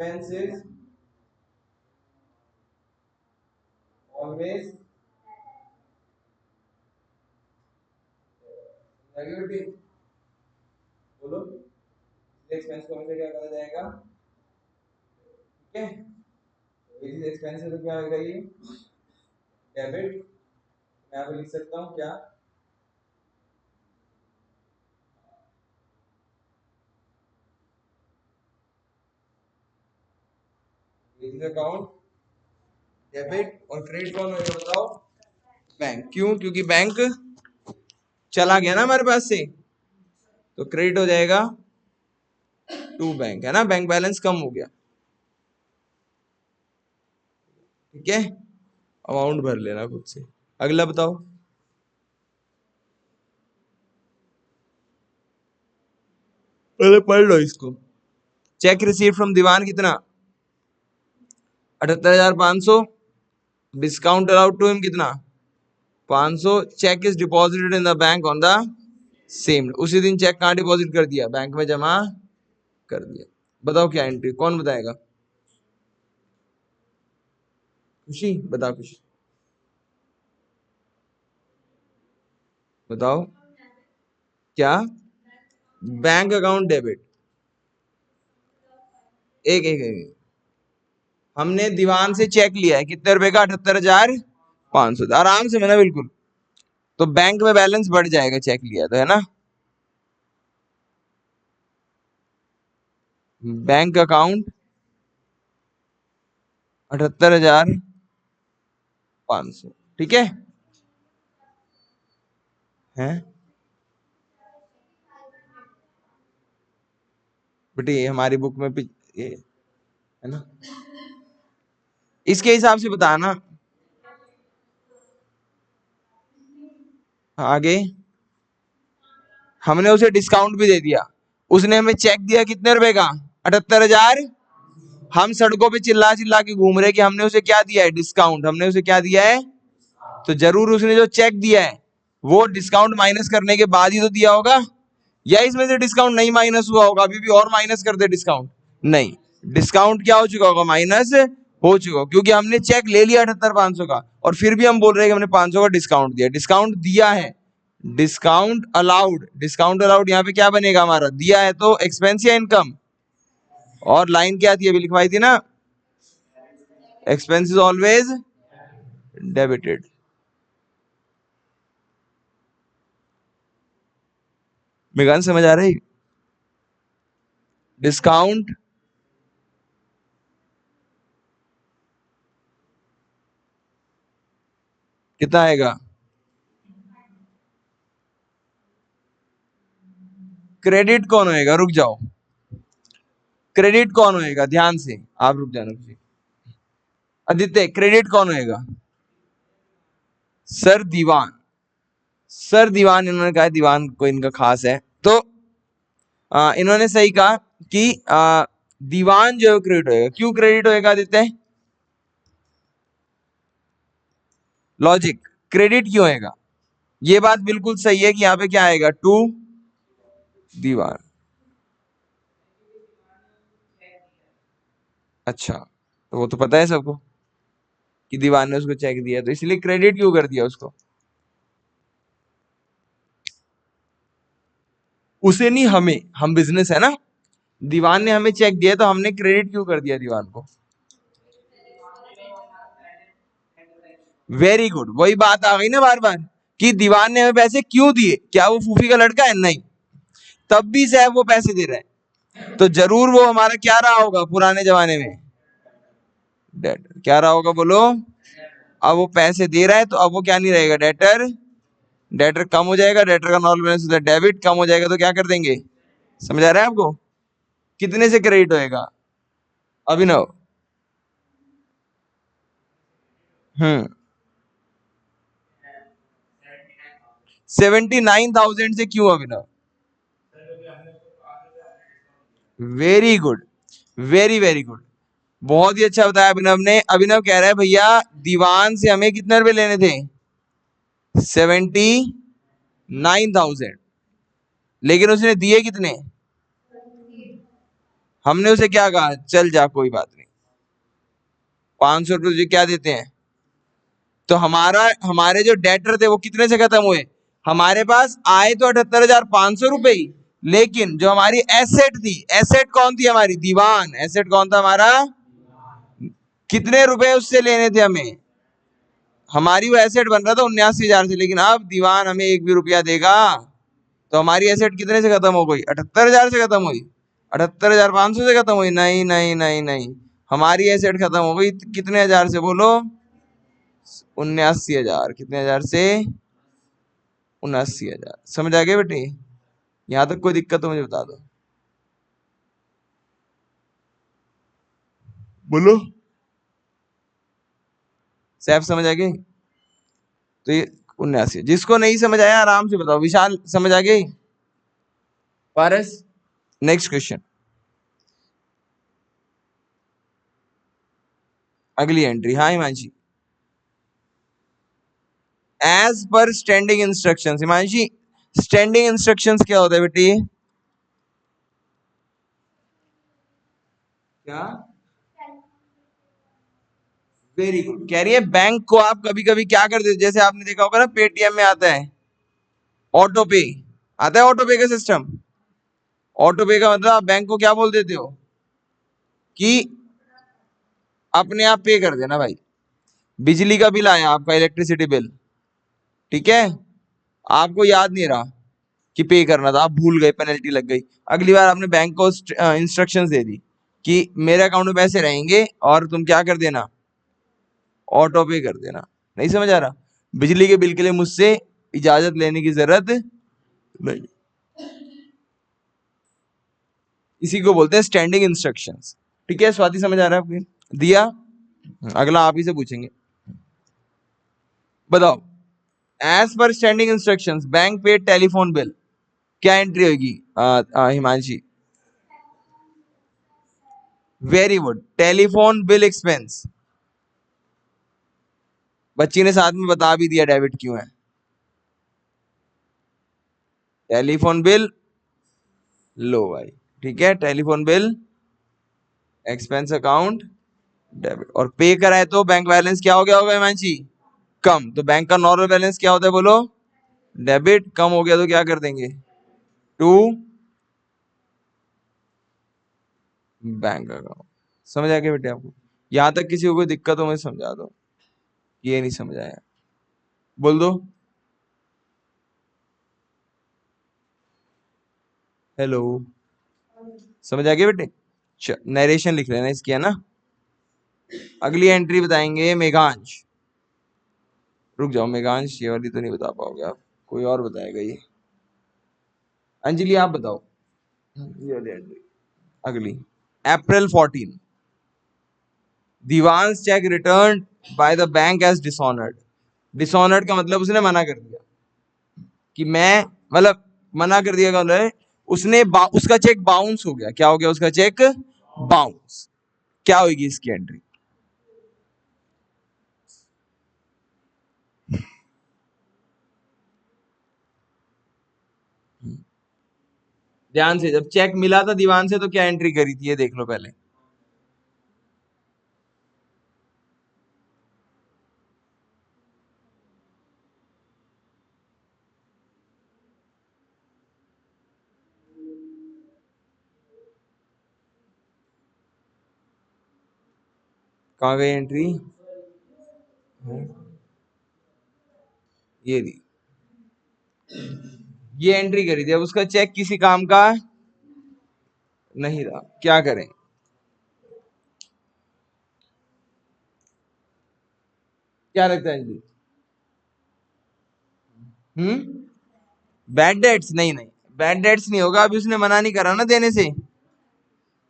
expenses always negative. बोलो expense को हमेशा क्या कहा जाएगा? ठीक है, ये एक्सपेंस तो क्या होगा? ये डेबिट। मैं यहाँ पे लिख सकता हूँ क्या? अकाउंट डेबिट और क्रेडिट कौन होगा बताओ? बैंक। क्यों? क्योंकि बैंक चला गया ना हमारे पास से, तो क्रेडिट हो जाएगा टू बैंक, है ना, बैंक बैलेंस कम हो गया। ठीक है, अमाउंट भर लेना खुद से। अगला बताओ। पहले पढ़ लो इसको। चेक रिसीव फ्रॉम दीवान कितना? 78,500। डिस्काउंट अलाउड टू हिम कितना? 500। Cheque is deposited in the bank on the same. उसी दिन चेक कहाँ डिपॉजिट कर दिया? बैंक में जमा कर दिया। बताओ क्या एंट्री, कौन बताएगा? खुशी बता, खुशी बताओ क्या? Bank account debit. एक हमने दीवान से चेक लिया है कितने रुपए का? 78,500। आराम से मैंने बिल्कुल, तो बैंक में बैलेंस बढ़ जाएगा चेक लिया तो, है ना। Bank account 78,500। ठीक है, हैं बेटी हमारी बुक में ये है ना, इसके हिसाब से बताना। आगे हमने उसे डिस्काउंट भी दे दिया। उसने हमें चेक दिया कितने रुपए का? 78,000। हम सड़कों पे चिल्ला चिल्ला के घूम रहे कि हमने उसे क्या दिया है? डिस्काउंट। हमने उसे क्या दिया है? तो जरूर उसने जो चेक दिया है वो डिस्काउंट माइनस करने के बाद ही तो दिया होगा, या इसमें से डिस्काउंट नहीं माइनस हुआ होगा, अभी भी और माइनस कर दे डिस्काउंट? नहीं, डिस्काउंट क्या हो चुका होगा? माइनस हो चुका होगा, क्योंकि हमने चेक ले लिया 78,500 का और फिर भी हम बोल रहे हैं कि हमने 500 का डिस्काउंट दिया। डिस्काउंट दिया है, डिस्काउंट अलाउड। डिस्काउंट अलाउड यहाँ पे क्या बनेगा हमारा? दिया है तो एक्सपेंस या इनकम? और लाइन क्या थी अभी लिखवाई थी ना? Expense is always debited. Megan समझ आ रही? डिस्काउंट कितना आएगा? क्रेडिट कौन होएगा? रुक जाओ, क्रेडिट कौन होएगा? ध्यान से आप रुक जाना। आदित्य क्रेडिट कौन होएगा? सर दीवान। सर दीवान, इन्होंने कहा दीवान को इनका खास है, तो इन्होंने सही कहा कि दीवान जो क्रेडिट होएगा। क्यों क्रेडिट होएगा आदित्य? लॉजिक, क्रेडिट क्यों होएगा? ये बात बिल्कुल सही है कि यहाँ पे क्या आएगा? टू दीवान। अच्छा, तो वो तो पता है सबको कि दीवान ने उसको चेक दिया, तो इसलिए क्रेडिट क्यों कर दिया उसको? उसे नहीं, हमें, हम बिजनेस है ना। दीवान ने हमें चेक दिया तो हमने क्रेडिट क्यों कर दिया दीवान को? वेरी गुड, वही बात आ गई ना बार बार कि दीवान ने हमें पैसे क्यों दिए? क्या वो फूफी का लड़का है? नहीं, तब भी साहब वो पैसे दे रहा है, तो जरूर वो हमारा क्या रहा होगा पुराने जमाने में? डेटर। क्या रहा होगा बोलो? अब वो पैसे दे रहा है तो अब वो क्या नहीं रहेगा? डेटर। डेटर कम हो जाएगा, डेटर का नॉन बैलेंस होता है डेबिट, कम हो जाएगा तो क्या कर देंगे? समझ आ रहा है आपको? कितने से क्रेडिट होएगा अभिनव? 79,000 से। क्यों Abhinav? Very good, very very good, बहुत ही अच्छा बताया अभिनव ने। अभिनव कह रहा है भैया दीवान से हमें कितने रुपए लेने थे? 79,000, लेकिन उसने दिए कितने? हमने उसे क्या कहा, चल जा कोई बात नहीं, 500 रुपये तुझे क्या देते हैं। तो हमारे जो डेटर थे वो कितने से खत्म हुए, हमारे पास आए तो 78,500 रुपए ही, लेकिन जो हमारी एसेट थी, एसेट कौन थी हमारी, दीवान, एसेट कौन था हमारा, कितने रुपए उससे लेने थे हमें, हमारी वो एसेट बन रहा था 79,000 से, लेकिन अब दीवान हमें 1 भी रुपया देगा, तो हमारी एसेट कितने से खत्म हो गई, 78,000 से खत्म हुई, 78,500 से खत्म हुई, नहीं नहीं नहीं नहीं, हमारी एसेट खत्म हो गई कितने हजार से बोलो, 79,000, कितने हजार से, 79,000। समझ आ गए बेटे, यहां तक कोई दिक्कत हो मुझे बता दो, बोलो, सैफ समझ आ गई, तो ये 79, जिसको नहीं समझ आया आराम से बताओ, विशाल समझ आ गई, पारस, नेक्स्ट क्वेश्चन, अगली एंट्री, हाँ Himanshi, as per standing instructions, Himanshi standing instructions क्या होता है बेटी, क्या, वेरी गुड, कह रही है बैंक को आप कभी कभी क्या कर देते, जैसे आपने देखा होगा ना पेटीएम में आता है ऑटो पे, आता है ऑटो पे का सिस्टम, ऑटो पे का मतलब आप बैंक को क्या बोल देते हो कि अपने आप पे कर देना भाई, बिजली का बिल आया आपका, इलेक्ट्रिसिटी बिल, ठीक है, आपको याद नहीं रहा कि पे करना था, आप भूल गए, पेनल्टी लग गई, अगली बार आपने बैंक को इंस्ट्रक्शंस दे दी कि मेरे अकाउंट में पैसे रहेंगे और तुम क्या कर देना, ऑटो पे कर देना, नहीं समझ आ रहा, बिजली के बिल के लिए मुझसे इजाजत लेने की जरूरत नहीं, इसी को बोलते हैं स्टैंडिंग इंस्ट्रक्शंस, ठीक है, स्वाति समझ आ रहा है आपको, दिया, अगला आप ही से पूछेंगे, बताओ, as per standing instructions bank pay telephone bill, क्या एंट्री होगी, Himanshi, very good, telephone bill expense, बच्ची ने साथ में बता भी दिया डेबिट क्यों है, टेलीफोन बिल लो भाई, ठीक है, telephone bill expense account debit, और पे कराए तो बैंक बैलेंस क्या हो गया होगा हिमांशी, कम, तो बैंक का नॉर्मल बैलेंस क्या होता है बोलो, डेबिट, कम हो गया तो क्या कर देंगे, टू बैंक अकाउंट, समझ आ गया बेटे आपको, यहां तक किसी को कोई दिक्कत हो मुझे समझा दो, ये नहीं समझ आया बोल दो, हेलो, समझ आ गया बेटे, नरेशन लिख लेना इसकी, है ना, अगली एंट्री बताएंगे मेघांश, रुक जाओ मेघांश, ये वाली तो नहीं बता पाओगे आप, कोई और बताएगा ये, अंजलि आप बताओ, ये वाली एंट्री, अगली, April 14, Divansh cheque return by the bank as dishonoured, dishonoured का मतलब उसने मना कर दिया कि मैं, मतलब मना कर दिया मतलब उसने उसका चेक बाउंस हो गया, क्या हो गया उसका चेक बाउंस, क्या होगी इसकी एंट्री, ध्यान से, जब चेक मिला था दीवान से तो क्या एंट्री करी थी ये देख लो पहले, कहाँ गई एंट्री, ये दी, ये एंट्री करी थी, अब उसका चेक किसी काम का नहीं रहा, क्या करें, क्या लगता है जी, बैड डेट्स, नहीं नहीं, बैड डेट्स नहीं होगा, अभी उसने मना नहीं करा ना देने से,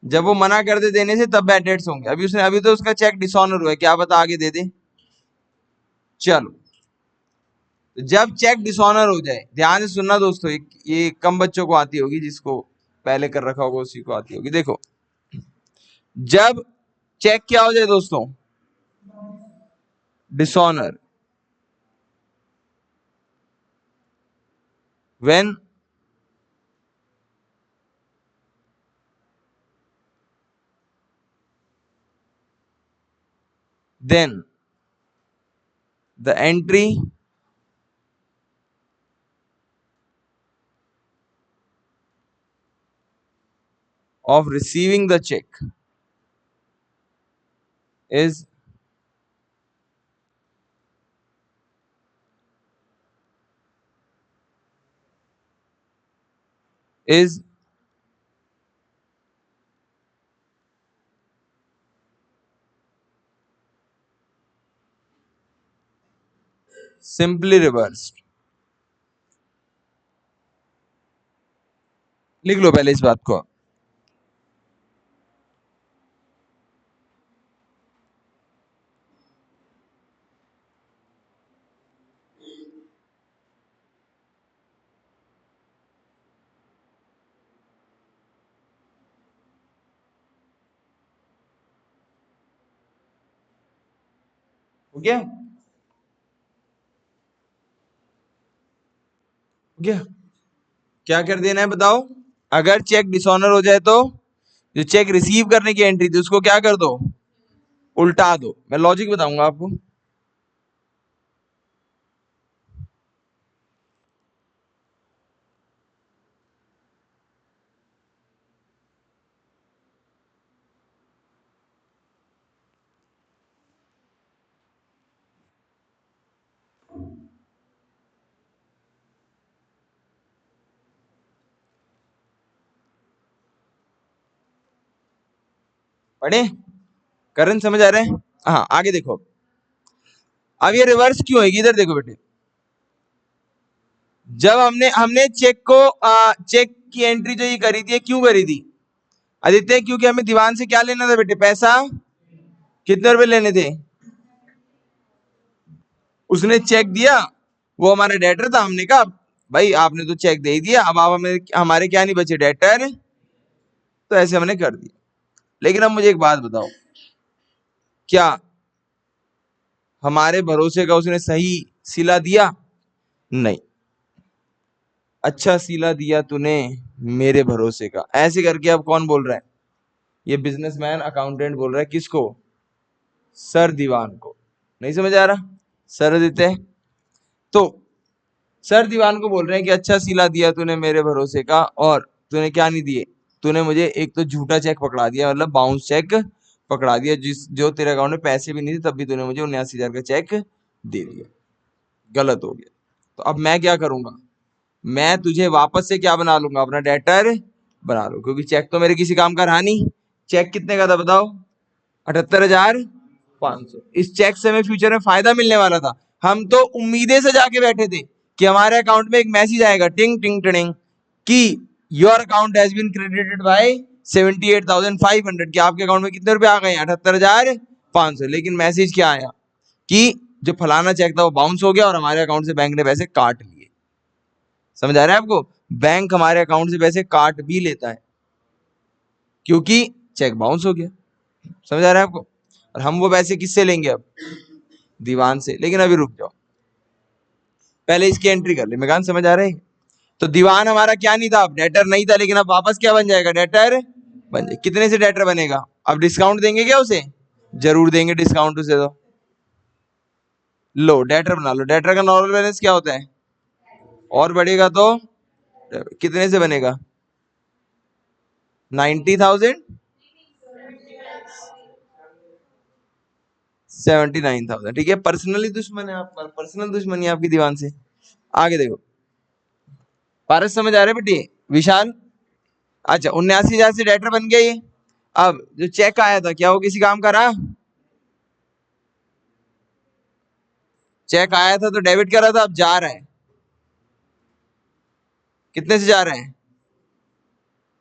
जब वो मना कर दे देने से तब बैड डेट्स होंगे, अभी उसने, अभी तो उसका चेक डिसऑनर हुआ है, क्या पता आगे दे दे, चलो, तो जब चेक डिसऑनर हो जाए, ध्यान से सुनना दोस्तों, ये कम बच्चों को आती होगी, जिसको पहले कर रखा होगा उसी को आती होगी, देखो, जब चेक क्या हो जाए दोस्तों, dishonour, when then the entry of receiving the check is is simply reversed. लिख लो पहले इस बात को। हो गया? हो गया? क्या कर देना है बताओ? अगर चेक डिसऑनर हो जाए तो जो चेक रिसीव करने की एंट्री थी उसको क्या कर दो? उल्टा दो। मैं लॉजिक बताऊंगा आपको। पढ़े? करंट समझ आ रहे हैं? हाँ, आगे देखो। अब ये रिवर्स क्यों होगी? इधर देखो बेटे, जब हमने हमने चेक को चेक की एंट्री जो ये करी थी, क्यों करी थी आदित्य? क्योंकि हमें दीवान से क्या लेना था बेटे? पैसा। कितने रुपए लेने थे? उसने चेक दिया, वो हमारा डेटर था। हमने कहा भाई आपने तो चेक दे ही दिया, अब आप हमें हमारे क्या नहीं बचे? डेटर। तो ऐसे हमने कर दिया। लेकिन अब मुझे एक बात बताओ, क्या हमारे भरोसे का उसने सही सिला दिया? नहीं। अच्छा सिला दिया तूने मेरे भरोसे का, ऐसे करके अब कौन बोल रहा है? ये बिजनेसमैन अकाउंटेंट बोल रहा है। किसको? सर दीवान को। नहीं समझ आ रहा? सर देते हैं तो सर दीवान को बोल रहे हैं कि अच्छा सिला दिया तूने मेरे भरोसे का, और तूने क्या नहीं दिए? तूने मुझे एक तो झूठा चेक पकड़ा दिया, मतलब बाउंस चेक पकड़ा दिया, जो तेरे अकाउंट में पैसे भी नहीं थे तब भी तूने मुझे 79,000 का चेक दे दिया। गलत हो गया। तो अब मैं क्या करूंगा? मैं तुझे वापस से क्या बना लूंगा? अपना डेटर बना लूं, क्योंकि चेक तो मेरे किसी काम का रहा नहीं। चेक कितने का था बताओ? 78,500। इस चेक से हमें फ्यूचर में फायदा मिलने वाला था। हम तो उम्मीदें से जाके बैठे थे कि हमारे अकाउंट में एक मैसेज आएगा, टिंग टिंग टिंग, कि your account has been credited by 78,500, कि आपके अकाउंट में कितने रुपए आ गए? 78,500। लेकिन मैसेज क्या आया? कि जो फलाना चेक था वो बाउंस हो गया और हमारे अकाउंट से बैंक ने पैसे काट लिए। समझ आ रहा है आपको? बैंक हमारे अकाउंट से पैसे काट भी लेता है क्योंकि चेक बाउंस हो गया। समझ आ रहा है आपको? और हम वो पैसे किससे लेंगे अब? दीवान से। लेकिन अभी रुक जाओ, पहले इसकी एंट्री कर ले। मेगान समझ आ रहा है? तो दीवान हमारा क्या नहीं था? अब डेटर नहीं था, लेकिन अब वापस क्या बन जाएगा? डेटर बन जाए। कितने से डेटर बनेगा? अब डिस्काउंट देंगे क्या उसे? जरूर देंगे डिस्काउंट उसे। तो लो डेटर बना लो। डेटर का नॉर्मल बैलेंस क्या होता है? और बढ़ेगा तो कितने से बनेगा? 90,000, 79,000। ठीक है, पर्सनली दुश्मन है आप, पर्सनल दुश्मनी है आपकी दीवान से। आगे देखो, पारस समझ आ रहे बेटी? विशाल? अच्छा, 79,000 से डेटर बन गया ये। अब जो चेक आया था क्या वो किसी काम का रहा? चेक आया था तो डेबिट कर रहा था, अब जा रहा है। कितने से जा रहे हैं?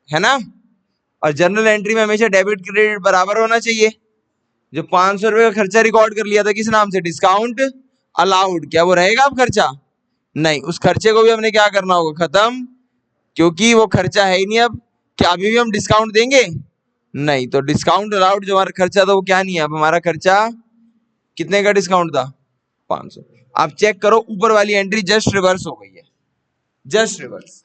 है ना? और जर्नल एंट्री में हमेशा डेबिट क्रेडिट बराबर होना चाहिए। जो 500 रुपए का खर्चा रिकॉर्ड कर लिया था किस नाम से? Discount allowed. क्या वो रहेगा अब खर्चा? नहीं। उस खर्चे को भी हमने क्या करना होगा? खत्म, क्योंकि वो खर्चा है ही नहीं अब। क्या अभी भी हम डिस्काउंट देंगे? नहीं। तो डिस्काउंट अलाउड जो हमारा खर्चा था वो क्या नहीं है अब? हमारा खर्चा कितने का डिस्काउंट था? 500। आप चेक करो, ऊपर वाली एंट्री जस्ट रिवर्स हो गई है। Just reverse.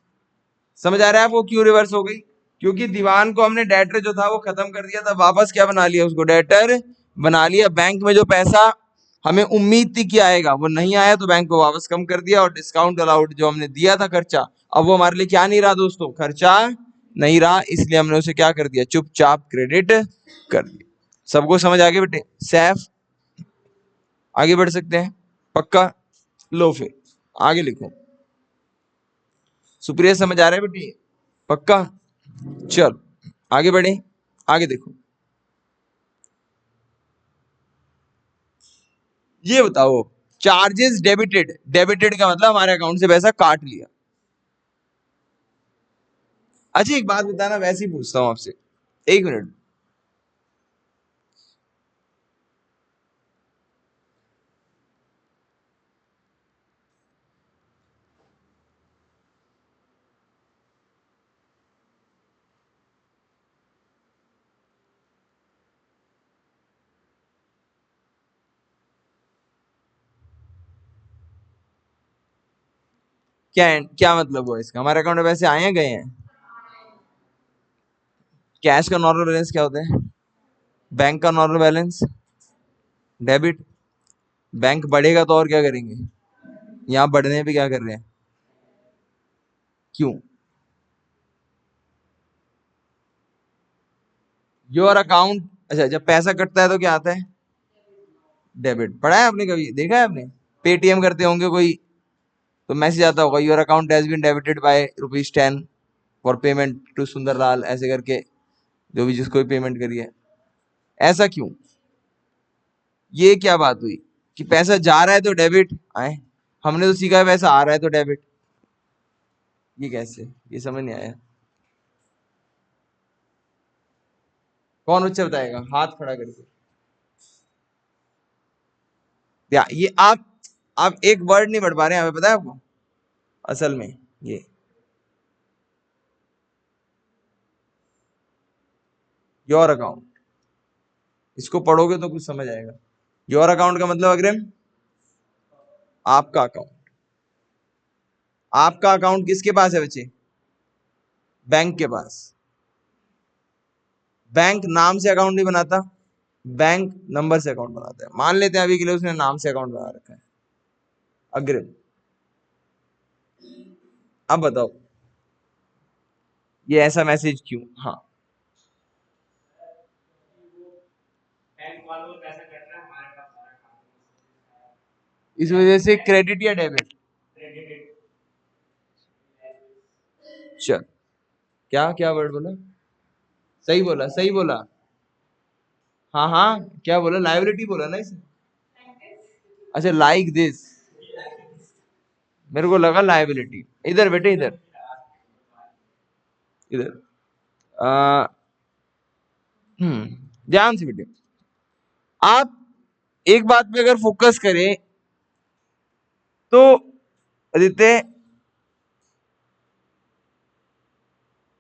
समझ आ रहा है आपको क्यों रिवर्स हो गई? क्योंकि दीवान को हमने डेटर जो था वो खत्म कर दिया था, वापस क्या बना लिया उसको? डेटर बना लिया। बैंक में जो पैसा हमें उम्मीद थी कि आएगा वो नहीं आया, तो बैंक को वापस कम कर दिया, और डिस्काउंट अलाउड जो हमने दिया था खर्चा, अब वो हमारे लिए क्या नहीं रहा दोस्तों, खर्चा नहीं रहा, इसलिए हमने उसे क्या कर दिया, चुपचाप क्रेडिट कर दिया। सबको समझ आ गई बेटे? सैफ आगे बढ़ सकते हैं? पक्का? लो फिर आगे लिखो। सुप्रिया समझ आ रहा है बेटी? पक्का? चलो आगे बढ़े, आगे देखो। ये बताओ, चार्जेस डेबिटेड, डेबिटेड का मतलब हमारे अकाउंट से पैसा काट लिया। अच्छा एक बात बताना, वैसे ही पूछता हूं आपसे, एक मिनट। क्या क्या मतलब हुआ इसका? हमारे अकाउंट में पैसे आए हैं गए हैं? कैश का नॉर्मल बैलेंस क्या होता है? बैंक का नॉर्मल बैलेंस डेबिट। बैंक बढ़ेगा तो और क्या करेंगे? यहाँ बढ़ने पे क्या कर रहे हैं? क्यों? योर अकाउंट, अच्छा जब पैसा कटता है तो क्या आता है? डेबिट। पढ़ा है आपने? कभी देखा है आपने? पेटीएम करते होंगे कोई, तो मैसेज आता होगा, your account has been debited by ₹10 for payment to Sundarlal, ऐसे करके, जो भी जिसको भी पेमेंट करी है। ऐसा क्यों? ये क्या बात हुई कि पैसा जा रहा है तो डेबिट आए? हमने तो सीखा है पैसा आ रहा है तो डेबिट। ये कैसे? ये समझ नहीं आया। कौन बच्चा बताएगा हाथ खड़ा करके? या ये आप एक वर्ड नहीं पढ़ पा रहे हैं, हमें पता है आपको असल में। ये योर अकाउंट, इसको पढ़ोगे तो कुछ समझ आएगा। योर अकाउंट का मतलब अग्रिम, आपका अकाउंट। आपका अकाउंट किसके पास है बच्चे? बैंक के पास। बैंक नाम से अकाउंट नहीं बनाता, बैंक नंबर से अकाउंट बनाता है। मान लेते हैं अभी के लिए उसने नाम से अकाउंट बना रखा है, अग्रिम। अब बताओ ये ऐसा मैसेज क्यों? हाँ, इस वजह से क्रेडिट या डेबिट? चल, क्या क्या वर्ड बोला? सही बोला, सही बोला। हाँ हाँ, क्या बोला? लाइबिलिटी बोला ना इसे? अच्छा लाइक दिस, मेरे को लगा लाइबिलिटी। इधर बेटे, इधर इधर। आ, ध्यान से बेटे, आप एक बात पे अगर फोकस करें तो आदित्य,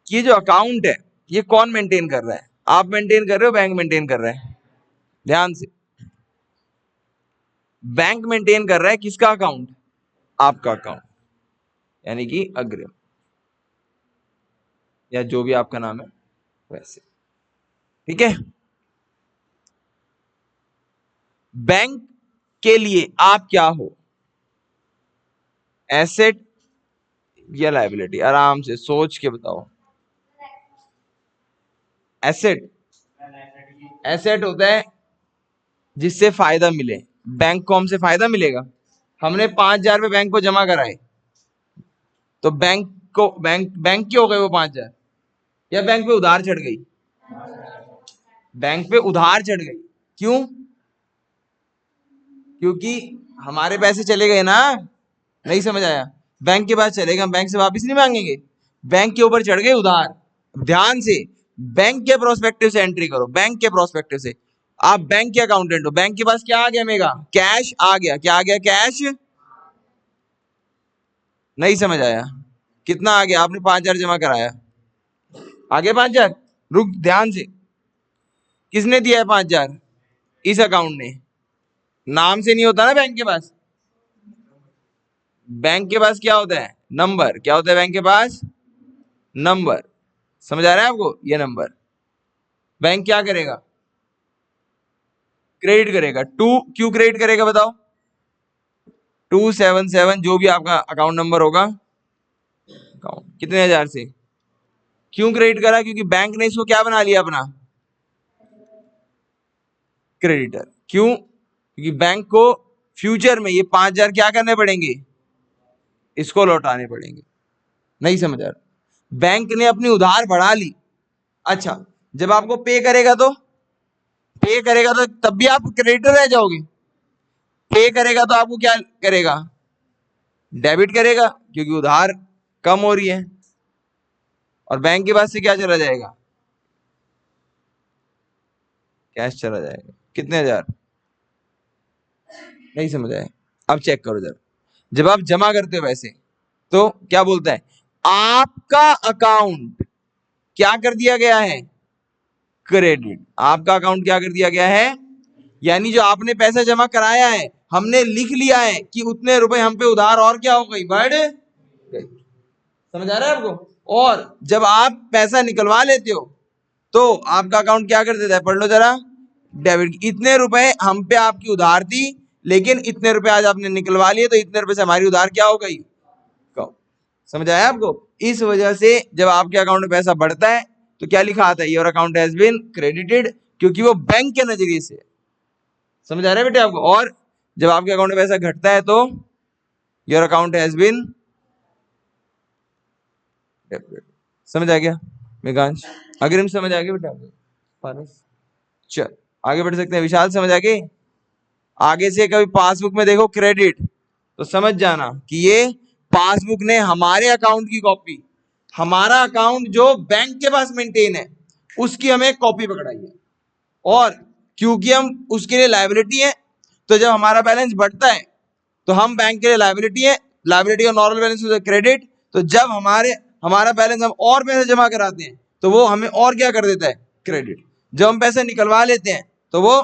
ये जो अकाउंट है ये कौन मेंटेन कर रहा है? आप मेंटेन कर रहे हो, बैंक मेंटेन कर रहा है? ध्यान से, बैंक मेंटेन कर रहा है किसका अकाउंट? आपका अकाउंट, यानी कि अग्रिम, या जो भी आपका नाम है वैसे। ठीक है? बैंक के लिए आप क्या हो? एसेट या लायबिलिटी? आराम से सोच के बताओ। एसेट, एसेट होता है जिससे फायदा मिले। बैंक को हमसे फायदा मिलेगा। हमने 5,000 रुपए बैंक को जमा कराए, तो बैंक को, बैंक के हो गए वो 5,000, या बैंक पे उधार चढ़ गई? बैंक पे उधार चढ़ गई। क्यों? क्योंकि हमारे पैसे चले गए ना। नहीं समझ आया? बैंक के पास चले गए, हम बैंक से वापस नहीं मांगेंगे, बैंक के ऊपर चढ़ गए उधार। ध्यान से, बैंक के प्रोस्पेक्टिव से एंट्री करो, बैंक के प्रोस्पेक्टिव से। आप बैंक के अकाउंटेंट हो, बैंक के पास क्या आ गया? मेगा कैश आ गया। क्या आ गया? कैश। नहीं समझ आया? कितना आ गया? आपने 5,000 जमा कराया, आ गया 5,000। रुक, ध्यान से, किसने दिया है 5,000? इस अकाउंट ने। नाम से नहीं होता ना बैंक के पास। बैंक के पास क्या होता है? नंबर। क्या होता है बैंक के पास? नंबर। समझ आ रहा है आपको? ये नंबर बैंक क्या करेगा? क्रेडिट करेगा। टू क्यों क्रेडिट करेगा बताओ? 277 जो भी आपका अकाउंट नंबर होगा, अकाउंट कितने हजार से क्यों क्रेडिट करा? क्योंकि बैंक ने इसको क्या बना लिया अपना क्रेडिटर। क्यों? क्योंकि बैंक को फ्यूचर में ये 5,000 क्या करने पड़ेंगे? इसको लौटाने पड़ेंगे। नहीं समझ आ रहा? बैंक ने अपनी उधार बढ़ा ली। अच्छा, जब आपको पे करेगा तो तब भी आप क्रेडिटर रह जाओगे। पे करेगा तो आपको क्या करेगा? डेबिट करेगा, क्योंकि उधार कम हो रही है और बैंक के पास से क्या चला जाएगा? कैश चला जाएगा। कितने हजार? नहीं समझ आए? अब चेक करो जरा। जब आप जमा करते हो पैसे तो क्या बोलता है? आपका अकाउंट क्या कर दिया गया है? क्रेडिट। आपका अकाउंट क्या कर दिया गया है? यानी जो आपने पैसा जमा कराया है, हमने लिख लिया है कि उतने रुपए हम पे उधार और क्या हो गई? बढ़ गई। समझ आ रहा है आपको? और जब आप पैसा निकलवा लेते हो तो आपका अकाउंट क्या कर देता है? पढ़ लो जरा। डेबिट। इतने रुपए हम पे आपकी उधार थी, लेकिन इतने रुपए आज आपने निकलवा लिए, तो इतने रुपए से हमारी उधार क्या हो गई? कम। समझ आया आपको? इस वजह से जब आपके अकाउंट में पैसा बढ़ता है तो क्या लिखा आता है? Your account has been credited, क्योंकि वो बैंक के नजरिए से। समझ आ रहा है बेटे आपको? और जब आपके अकाउंट में पैसा घटता है तो your account has been debited. समझ आ गया मेघांश? अग्रिम समझ आ गया बेटा आपको? पारस, चल आगे बढ़ सकते हैं। विशाल समझ आ गए? आगे से कभी पासबुक में देखो क्रेडिट तो समझ जाना कि ये पासबुक ने हमारे अकाउंट की कॉपी, हमारा अकाउंट जो बैंक के पास मेंटेन है उसकी हमें कॉपी पकड़ाई है। और क्योंकि हम उसके लिए लायबिलिटी है, तो जब हमारा बैलेंस बढ़ता है तो हम बैंक के लिए लायबिलिटी है। लायबिलिटी का नॉर्मल बैलेंस होता है क्रेडिट। तो जब हमारा बैलेंस हम और पैसे जमा कराते हैं तो वो हमें और क्या कर देता है? क्रेडिट। जब हम पैसे निकलवा लेते हैं तो वो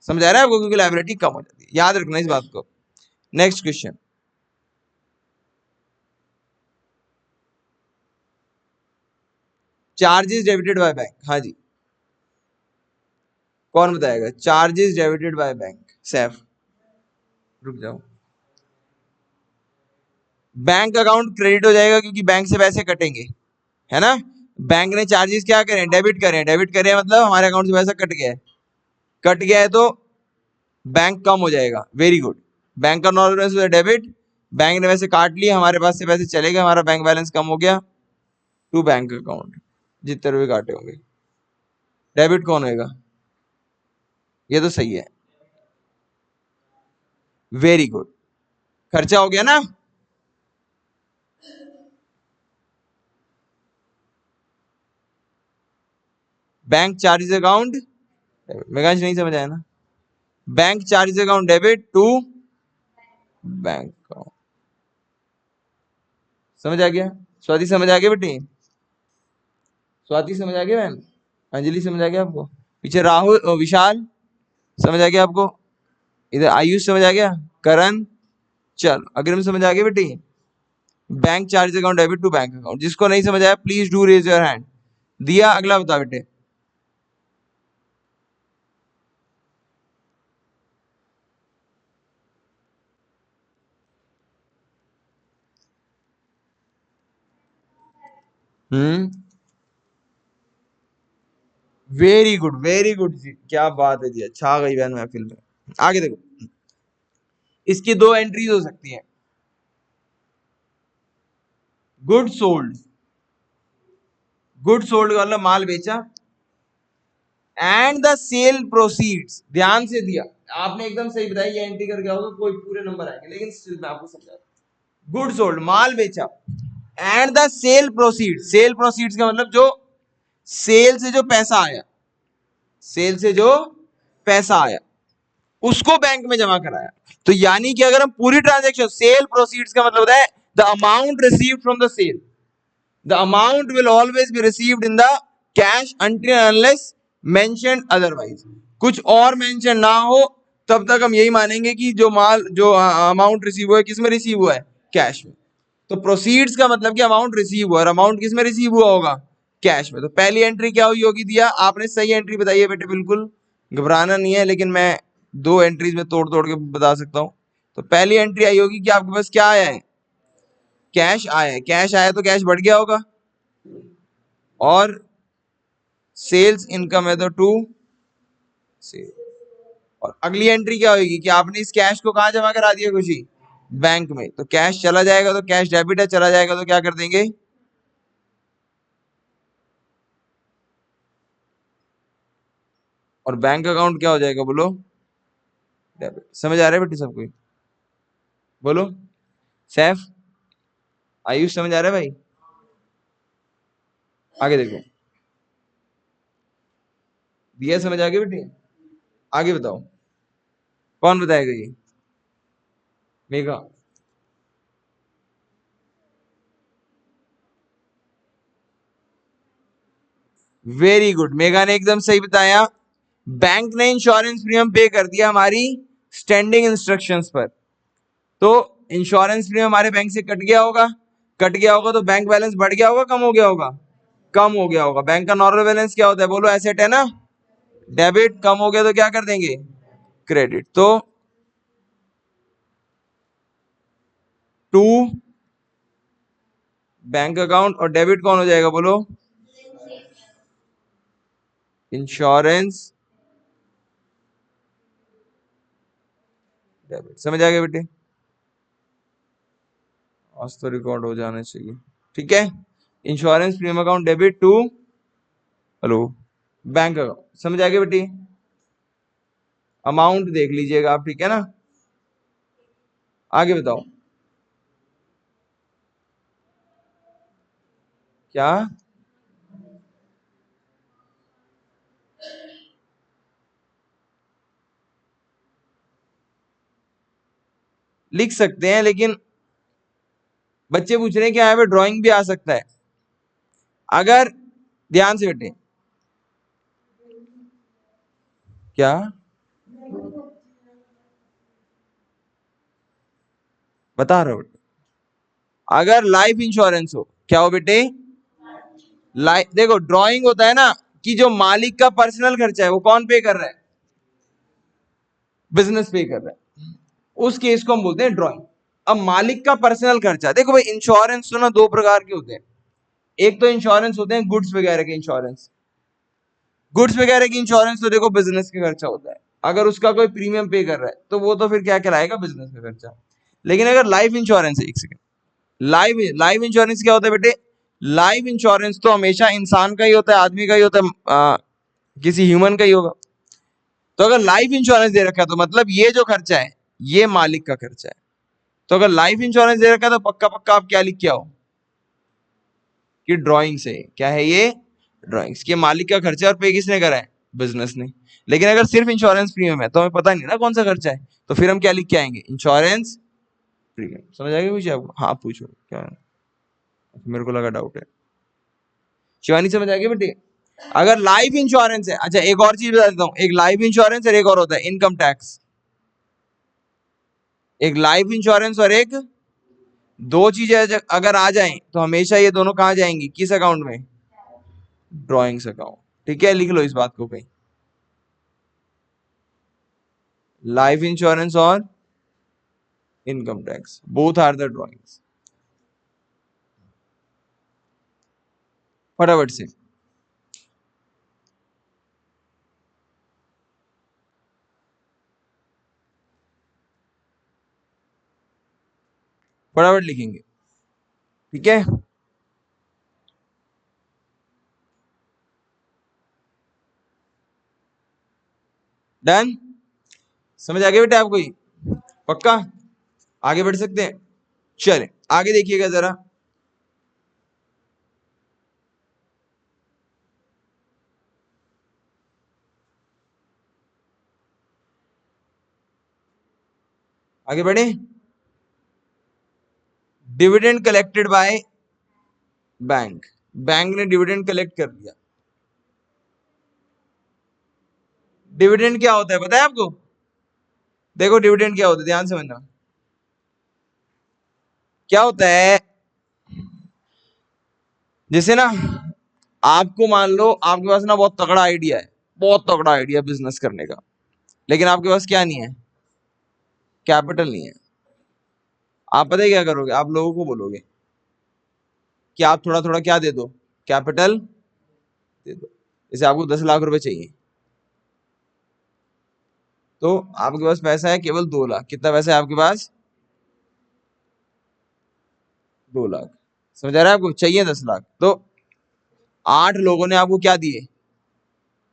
समझ आ रहा है आपको? क्योंकि लायबिलिटी कम हो जाती है। याद रखना इस बात को। Next question. Charges debited by bank. हाँ जी, कौन बताएगा? Charges debited by bank. Saif, रुक जाओ। बैंक अकाउंट क्रेडिट हो जाएगा क्योंकि बैंक से पैसे कटेंगे, है ना? बैंक ने चार्जेस क्या करें? डेबिट करें। डेबिट करें मतलब हमारे अकाउंट से पैसा कट गया है। कट गया है तो बैंक कम हो जाएगा। Very good. बैंक का नॉर्मल बैलेंस होता है डेबिट। बैंक ने वैसे काट लिया, हमारे पास से पैसे चले गए, हमारा बैंक बैलेंस कम हो गया। टू बैंक अकाउंट, जितने रुपए काटे होंगे। डेबिट कौन होगा? ये तो सही है। Very good. खर्चा हो गया ना? बैंक चार्जेस अकाउंट, मेघांश नहीं समझ आया ना? Bank charges account debit to bank account. समझ आ गया? स्वाति समझ आ गया बेटी? स्वाति समझ आ गया बहन? अंजलि समझ आ गया आपको? पीछे राहुल और विशाल समझ आ गया आपको? इधर आयुष समझ आ गया? करण, चल अग्रिम समझ आ गया बेटी? Bank charge account debit to bank account. जिसको नहीं समझ आया please do raise your hand. दिया, अगला बता बेटे। वेरी गुड, वेरी गुड जी, क्या बात है जी, अच्छा आ गई बहन महफिल में। आगे देखो, इसकी दो एंट्रीज हो सकती हैं। गुड सोल्ड, गुड सोल्ड का मतलब माल बेचा। एंड द सेल प्रोसीड्स, ध्यान से दिया आपने, एकदम सही बताया। ये एंट्री करके आओगे कोई पूरे नंबर आएंगे, लेकिन स्टिल मैं आपको समझा। गुड सोल्ड, माल बेचा। And the sale proceed, sale proceeds का मतलब जो सेल से जो पैसा आया, सेल से जो पैसा आया उसको बैंक में जमा कराया। तो यानी कि अगर हम पूरी ट्रांजैक्शन, सेल प्रोसीड्स का मतलब होता है the amount received from the sale, the amount will always be received in the cash until unless mentioned otherwise. कुछ और मेंशन ना हो तब तक हम यही मानेंगे कि जो माल, जो अमाउंट रिसीव हुआ है, किस में रिसीव हुआ है? कैश में। तो प्रोसीड्स का मतलब कि अमाउंट रिसीव हुआ, और अमाउंट किस में रिसीव हुआ होगा? कैश में। तो पहली एंट्री क्या हुई होगी? दिया आपने सही एंट्री बताई है बेटे, बिल्कुल घबराना नहीं है, लेकिन मैं 2 एंट्रीज में तोड़ तोड़ के बता सकता हूं। तो पहली एंट्री आई होगी कि आपके पास क्या आया है, कैश आया है। कैश आया तो कैश बढ़ गया होगा, और सेल्स इनकम है तो टू सेल। और अगली एंट्री क्या होगी कि आपने इस कैश को कहां जमा करा दिया, खुशी, बैंक में। तो कैश चला जाएगा तो कैश डेबिट है, चला जाएगा तो क्या कर देंगे, और बैंक अकाउंट क्या हो जाएगा, बोलो, डेबिट। समझ आ रहा है बेटी सबको, बोलो। सैफ, आयुष, समझ आ रहा है भाई? आगे देखो, दिया समझ आ गया बेटी? आगे बताओ, कौन बताएगा ये, मेघा। वेरी गुड, मेघा ने एकदम सही बताया। बैंक ने इंश्योरेंस प्रीमियम पे कर दिया हमारी स्टैंडिंग इंस्ट्रक्शंस पर। तो इंश्योरेंस प्रीमियम हमारे बैंक से कट गया होगा, कट गया होगा तो बैंक बैलेंस बढ़ गया होगा, कम हो गया होगा, कम हो गया होगा। बैंक का नॉर्मल बैलेंस क्या होता है, बोलो, एसेट है ना, डेबिट। कम हो गया तो क्या कर देंगे, क्रेडिट। तो टू बैंक अकाउंट, और डेबिट कौन हो जाएगा, बोलो, इंश्योरेंस डेबिट। समझ आ गया बेटे? आज तो रिकॉर्ड हो जाना चाहिए, ठीक है। Insurance premium account debit to, hello, bank account. समझ आ गया बेटी? अमाउंट देख लीजिएगा आप, ठीक है ना। आगे बताओ, क्या लिख सकते हैं, लेकिन बच्चे पूछ रहे हैं कि यहाँ पे ड्राइंग भी आ सकता है। अगर ध्यान से बेटे, क्या बता रहा हूं बेटे, अगर लाइफ इंश्योरेंस हो, क्या हो बेटे, लाइफ। देखो ड्राइंग होता है ना, कि जो मालिक का पर्सनल खर्चा है वो कौन पे कर रहा है, बिजनेस पे कर रहा है, उस केस को हम बोलते हैं ड्राइंग। अब मालिक का पर्सनल खर्चा, देखो भाई, इंश्योरेंस तो ना दो प्रकार के होते हैं। एक तो इंश्योरेंस होते हैं गुड्स वगैरह के इंश्योरेंस। गुड्स वगैरह की इंश्योरेंस तो देखो बिजनेस का खर्चा होता है, अगर उसका कोई प्रीमियम पे कर रहा है तो वो तो फिर क्या कहलाएगा, बिजनेस का खर्चा। लेकिन अगर लाइफ इंश्योरेंस है, एक सेकंड, लाइफ लाइफ इंश्योरेंस क्या होता है बेटे, लाइफ इंश्योरेंस तो हमेशा इंसान का ही होता है, आदमी का ही होता है, किसी ह्यूमन का ही होगा। तो अगर लाइफ इंश्योरेंस दे रखा है तो मतलब ये जो खर्चा है ये मालिक का खर्चा है। तो अगर लाइफ इंश्योरेंस दे रखा है तो पक्का पक्का आप क्या लिख के आओ, कि ड्राइंग से, क्या है ये, ड्राइंग्स के मालिक का खर्चा, और पे किसने करा है, बिजनेस ने। लेकिन अगर सिर्फ इंश्योरेंस प्रीमियम है तो हमें पता नहीं ना कौन सा खर्चा है, तो फिर हम क्या लिख के आएंगे, इंश्योरेंस प्रीमियम। समझ आ गया कुछ आपको? हाँ पूछो क्या है? मेरे को लगा डाउट है। शिवानी समझ आ गई बेटी? अगर लाइफ इंश्योरेंस है, अच्छा एक और चीज बता देता हूं, एक लाइफ इंश्योरेंस और एक और होता है इनकम टैक्स। एक लाइफ इंश्योरेंस और एक, दो चीजें अगर आ जाएं तो हमेशा ये दोनों कहां जाएंगी, किस अकाउंट में, ड्रॉइंग्स अकाउंट। ठीक है, लिख लो इस बात को कहीं, लाइफ इंश्योरेंस और income tax, both are the drawings. फटाफट से, फटाफट लिखेंगे, ठीक है। डन, समझ आ गया बेटा आपको ये, पक्का? आगे बढ़ सकते हैं, चले आगे देखिएगा जरा। आगे बढ़े, dividend collected by bank, bank ने डिविडेंड कलेक्ट कर लिया। डिविडेंड क्या होता है पता है आपको? देखो डिविडेंड क्या होता है, ध्यान से समझना। क्या होता है, जैसे ना, आपको मान लो आपके पास ना बहुत तगड़ा आइडिया है, बहुत तगड़ा आइडिया बिजनेस करने का, लेकिन आपके पास क्या नहीं है, कैपिटल नहीं है। आप पता है क्या करोगे, आप लोगों को बोलोगे कि आप थोड़ा थोड़ा क्या दे दो, कैपिटल दे दो। जैसे आपको 10 लाख रुपए चाहिए, तो आपके पास पैसा है केवल 2 लाख। कितना पैसा है आपके पास, 2 लाख। समझ आ रहा है, आपको चाहिए 10 लाख, तो 8 लोगों ने आपको क्या दिए,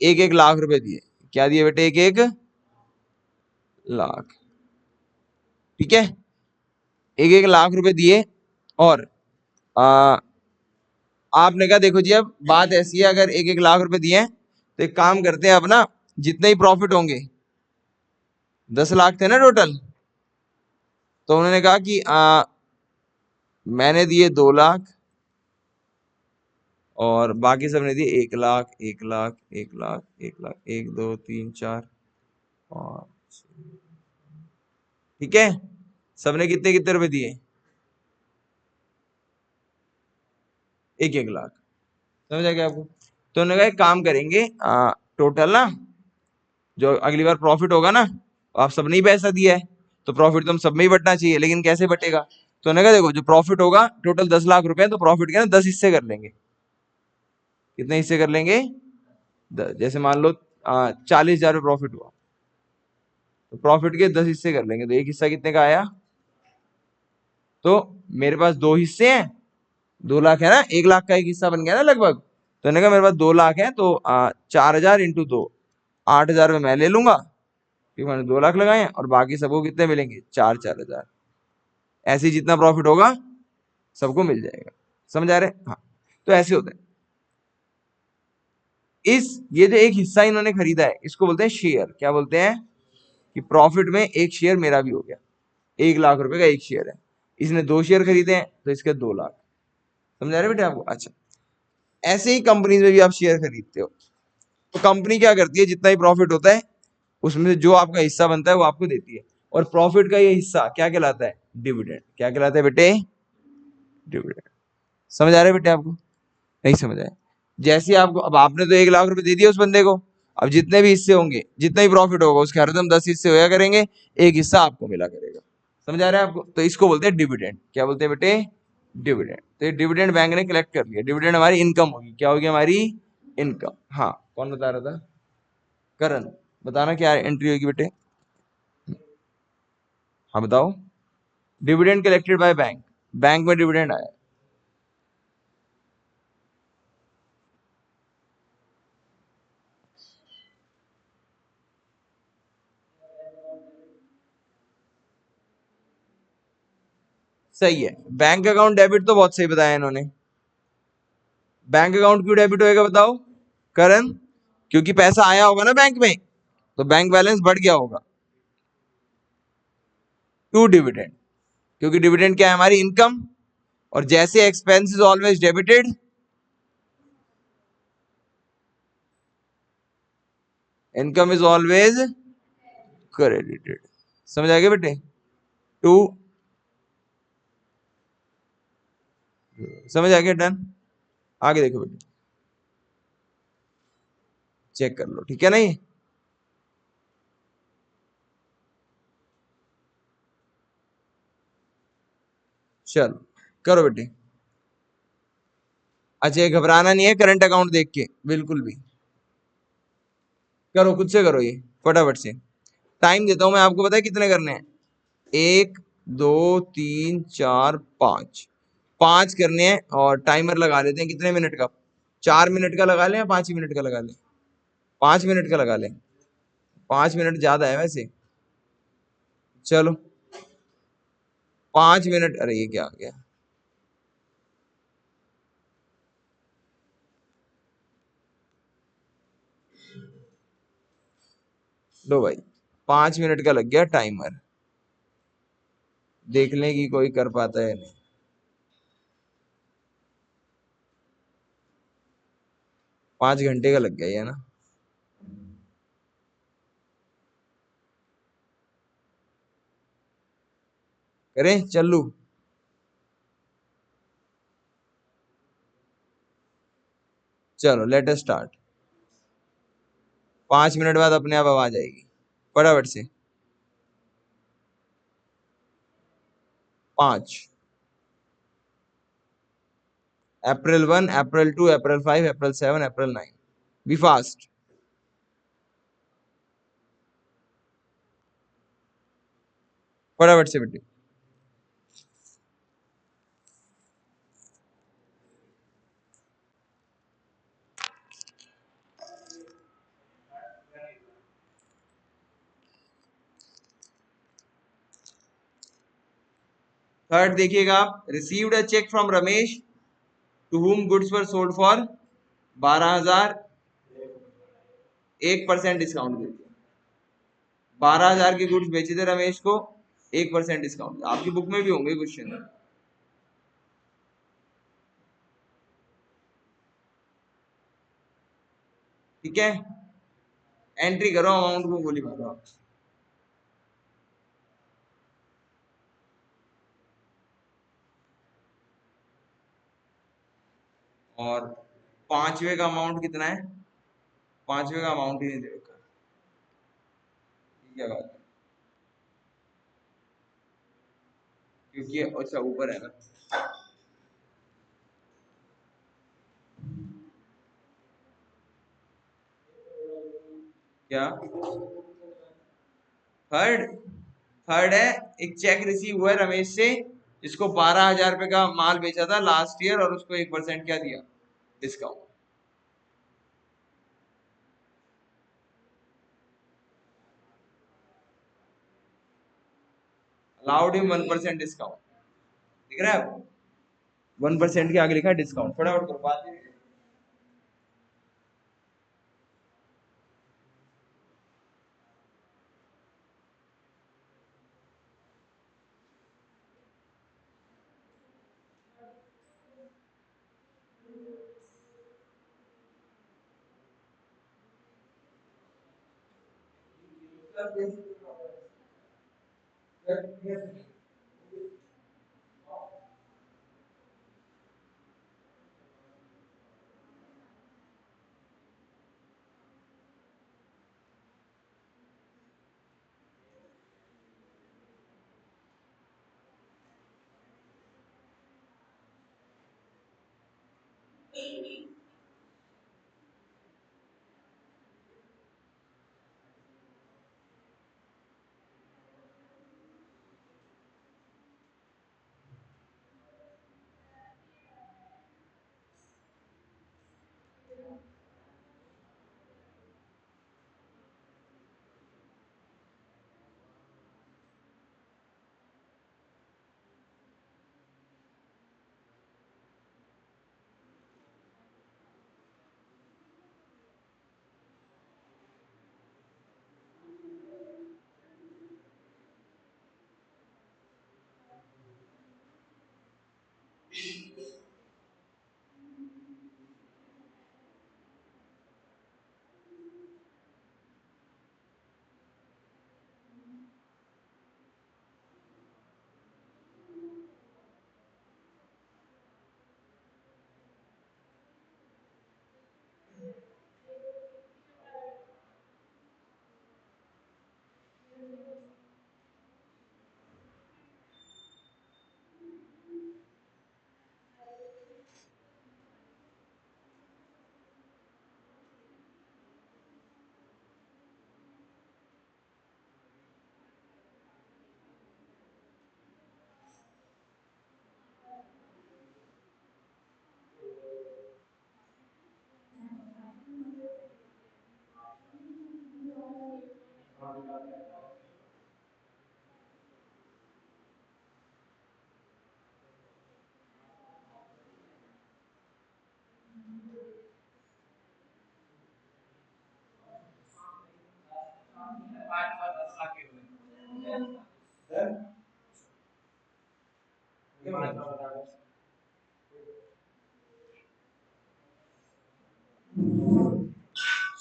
1-1 लाख रुपए दिए। क्या दिए बेटे, 1-1 लाख। ठीक है, 1-1 लाख रुपए दिए। और आ, आपने कहा देखो जी, अब बात ऐसी है, अगर 1-1 लाख रुपए दिए हैं, तो एक काम करते हैं अपना, जितने ही प्रॉफिट होंगे, 10 लाख थे ना टोटल, तो उन्होंने कहा कि मैंने दिए 2 लाख और बाकी सब ने दिए 1 लाख, 1 लाख, 1 लाख, 1 लाख, 1, 2, 3, 4, 5। ठीक है, सबने कितने कितने रुपए दिए, 1-1 लाख। समझ आ गया आपको। तो उन्होंने कहा एक काम करेंगे, टोटल ना जो अगली बार प्रॉफिट होगा ना, आप सबने ही पैसा दिया है, तो प्रॉफिट तो हम सब में ही बंटना चाहिए, लेकिन कैसे बटेगा। तो उन्होंने कहा देखो, जो प्रॉफिट होगा टोटल 10 लाख रुपए, तो प्रॉफिट के ना 10 हिस्से कर लेंगे। कितने हिस्से कर लेंगे, जैसे मान लो 40,000 रुपये प्रॉफिट हुआ, तो प्रॉफिट के 10 हिस्से कर लेंगे। तो एक हिस्सा कितने का आया, तो मेरे पास 2 हिस्से हैं, 2 लाख है ना, 1 लाख का एक हिस्सा बन गया ना लगभग। तो मैंने कहा मेरे पास 2 लाख है, तो 4,000 इंटू 2, 8,000 में मैं ले लूंगा, क्योंकि मैंने 2 लाख लगाए हैं, और बाकी सबको कितने मिलेंगे, 4-4 हजार। ऐसे ही जितना प्रॉफिट होगा सबको मिल जाएगा। समझ आ रहे हैं, हाँ। तो ऐसे होता है। ये जो एक हिस्सा इन्होंने खरीदा है, इसको बोलते हैं शेयर। क्या बोलते हैं, कि प्रॉफिट में एक शेयर मेरा भी हो गया। 1 लाख रुपए का एक शेयर है, इसने 2 शेयर खरीदे हैं, तो इसके 2 लाख। समझ आ रहे बेटे आपको। अच्छा, ऐसे ही कंपनीज में भी आप शेयर खरीदते हो, तो कंपनी क्या करती है, जितना ही प्रॉफिट होता है उसमें से जो आपका हिस्सा बनता है वो आपको देती है। और प्रॉफिट का ये हिस्सा क्या कहलाता है, डिविडेंड। क्या कहलाता है बेटे, डिविडेंड। समझ आ रहा है बेटे आपको, नहीं समझ आया। जैसे आपको, अब आपने तो 1 लाख रुपए दे दिया उस बंदे को, अब जितने भी हिस्से होंगे, जितना ही प्रॉफिट होगा, उसके हरदम 10 हिस्से होया करेंगे, एक हिस्सा आपको मिला करेगा। समझ आ रहा है आपको। तो इसको बोलते हैं डिविडेंड। क्या बोलते हैं बेटे, डिविडेंड। तो ये डिविडेंड बैंक ने कलेक्ट कर लिया, डिविडेंड हमारी इनकम होगी। क्या होगी हमारी इनकम। हाँ, कौन बता रहा था, करण। बताना क्या एंट्री होगी बेटे, हाँ बताओ। Dividend collected by bank, bank में डिविडेंड आया। सही है, बैंक अकाउंट डेबिट तो बहुत सही बताया इन्होंने। बैंक अकाउंट क्यों डेबिट होएगा बताओ करण, क्योंकि पैसा आया होगा ना बैंक में, तो बैंक बैलेंस बढ़ गया होगा। टू डिविडेंड, क्योंकि डिविडेंड क्या है, हमारी इनकम। और जैसे expense is always debited, income is always credited. समझ आ गया बेटे। टू, समझ आ गया, डन। आगे देखो बेटे, चेक कर लो, ठीक है ना ये। चलो करो बेटे। अच्छा, ये घबराना नहीं है करंट अकाउंट देख के, बिल्कुल भी। करो, खुद से करो ये फटाफट से। टाइम देता हूं मैं आपको, पता है कितने करने हैं, 1, 2, 3, 4, 5। 5 करने हैं, और टाइमर लगा लेते हैं कितने मिनट का, 4 मिनट का लगा लें या 5 ही मिनट का लगा लें, 5 मिनट का लगा लें। 5 मिनट ज्यादा है वैसे। चलो 5 मिनट, अरे ये क्या आ गया, लो भाई, 5 मिनट का लग गया टाइमर। देख लें कि कोई कर पाता है नहीं। 5 घंटे का लग गया ये ना। करें चलू, चलो लेट अस स्टार्ट। 5 मिनट बाद अपने आप आवाज आएगी, फटाफट से। 5, April 1, April 2, April 5, April 7, April 9। Be fast. फटाफट से बेटे। थर्ड देखिएगा आप, received a cheque from Ramesh to whom goods were sold for 12,000, 1% discount दे दिया। 12,000 के गुड्स बेचे थे रमेश को, 1% डिस्काउंट। आपकी बुक में भी होंगे क्वेश्चन। ठीक है, एंट्री करो, अमाउंट को गोली मारो आप। और पांचवे का अमाउंट कितना है? पांचवे का अमाउंट ही नहीं दे रखा। क्या बात है, क्योंकि अच्छा ऊपर है ना। क्या थर्ड? थर्ड है, एक चेक रिसीव हुआ है रमेश से, जिसको 12,000 रुपए का माल बेचा था लास्ट ईयर, और उसको 1% क्या दिया? डिस्काउंट। Allowed him 1% discount. दिख रहा है आपको? 1% के आगे लिखा है डिस्काउंट। फटाफट करो बात।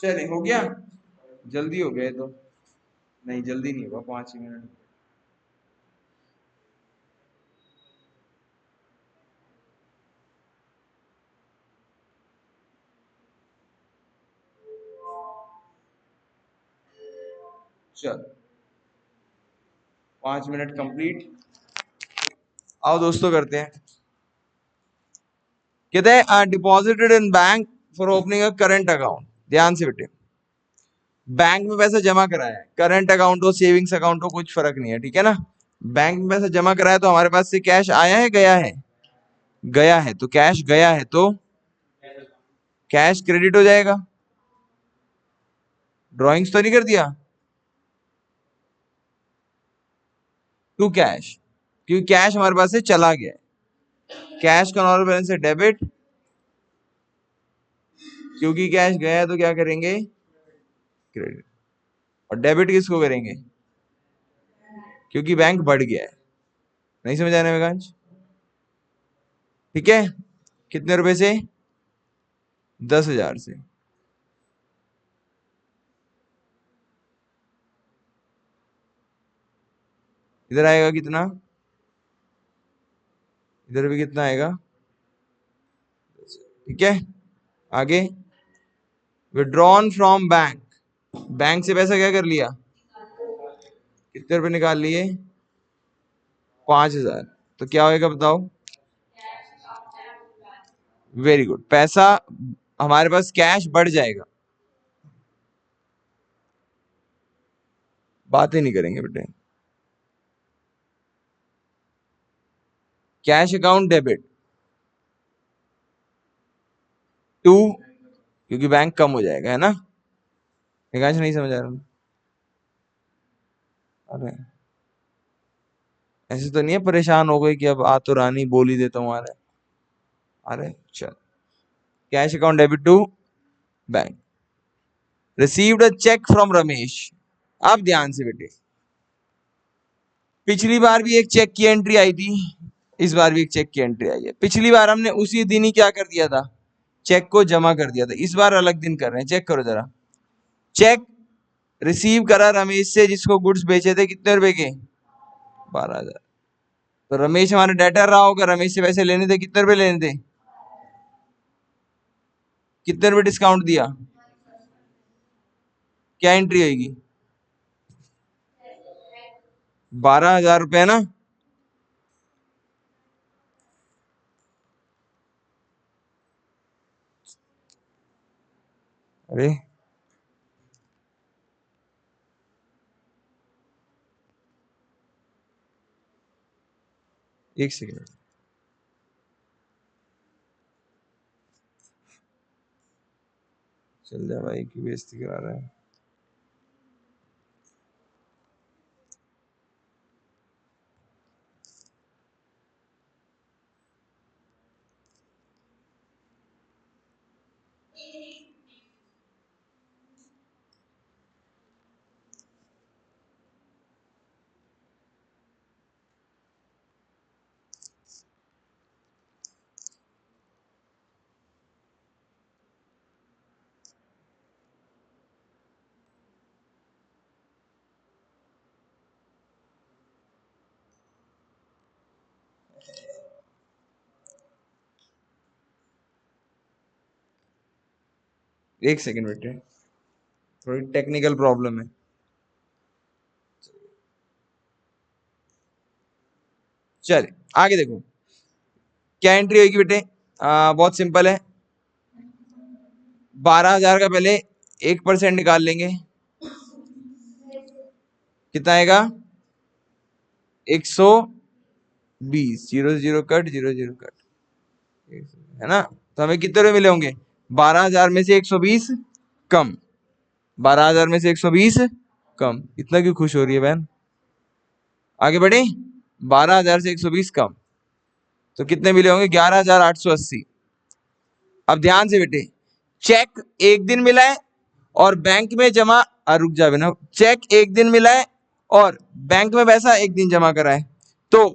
चलिए, हो गया। जल्दी हो गया तो। नहीं, जल्दी नहीं होगा, 5 मिनट। चल 5 मिनट कंप्लीट। आओ दोस्तों करते हैं। कहते हैं deposited in bank for opening a current account. ध्यान से बेटे, बैंक में पैसा जमा कराया है, करंट अकाउंट हो सेविंग्स अकाउंट हो कुछ फर्क नहीं है, ठीक है ना। बैंक में पैसा जमा कराया तो हमारे पास से कैश आया है गया है? गया है। तो कैश गया है तो कैश क्रेडिट हो जाएगा। ड्राइंग्स तो नहीं कर दिया टू कैश, क्योंकि कैश हमारे पास से चला गया है। कैश का नॉर्मल बैलेंस है डेबिट, क्योंकि कैश गया है तो क्या करेंगे? क्रेडिट। और डेबिट किसको करेंगे? क्योंकि बैंक बढ़ गया है। नहीं समझ आने में कांच? ठीक है, कितने रुपए से? 10,000 से। इधर आएगा कितना? इधर भी कितना आएगा? ठीक है, आगे विड्रॉन फ्रॉम बैंक। बैंक से पैसा क्या कर लिया? कितने रुपए निकाल लिए? 5,000। तो क्या होएगा बताओ? वेरी गुड, पैसा हमारे पास कैश बढ़ जाएगा। बात ही नहीं करेंगे बेटे। कैश अकाउंट डेबिट टू, क्योंकि बैंक कम हो जाएगा, है ना। निकाश नहीं समझ आ रहा? अरे ऐसे तो नहीं है परेशान हो गई कि अब आ तो रानी बोल ही देता हूँ। अरे चल, cash account debit to bank. Received a cheque from Ramesh. अब ध्यान से बेटे, पिछली बार भी एक चेक की एंट्री आई थी, इस बार भी एक चेक की एंट्री आई है। पिछली बार हमने उसी दिन ही क्या कर दिया था? चेक को जमा कर दिया था। इस बार अलग दिन कर रहे हैं। चेक करो जरा। चेक रिसीव करा रमेश से, जिसको गुड्स बेचे थे, कितने रुपए के? 12,000। तो रमेश हमारा डेटर रहा होगा, रमेश से पैसे लेने थे, कितने रुपए लेने थे? कितने रुपए डिस्काउंट दिया? क्या एंट्री होगी? 12,000 रुपए ना। अरे एक सेकेंड, चल जा भाई, की बेइज्जती करा रहा है। एक सेकेंड बेटे, थोड़ी टेक्निकल प्रॉब्लम है। चल आगे देखो, क्या एंट्री होगी बेटे? बहुत सिंपल है। 12,000 का पहले 1% निकाल लेंगे, कितना आएगा? 120। 0 0 कट, 0 0 कट, है ना। तो हमें कितने रुपए मिले होंगे? 12,000 में से 120 कम, 12,000 में से 120 कम। इतना क्यों खुश हो रही है बहन? आगे बढ़े। 12,000 से 120 कम, तो कितने मिले होंगे? 11,880। अब ध्यान से बेटे, चेक एक दिन मिला है और बैंक में जमा, रुक जा बिना, चेक एक दिन मिला है और बैंक में पैसा एक दिन जमा करा है। तो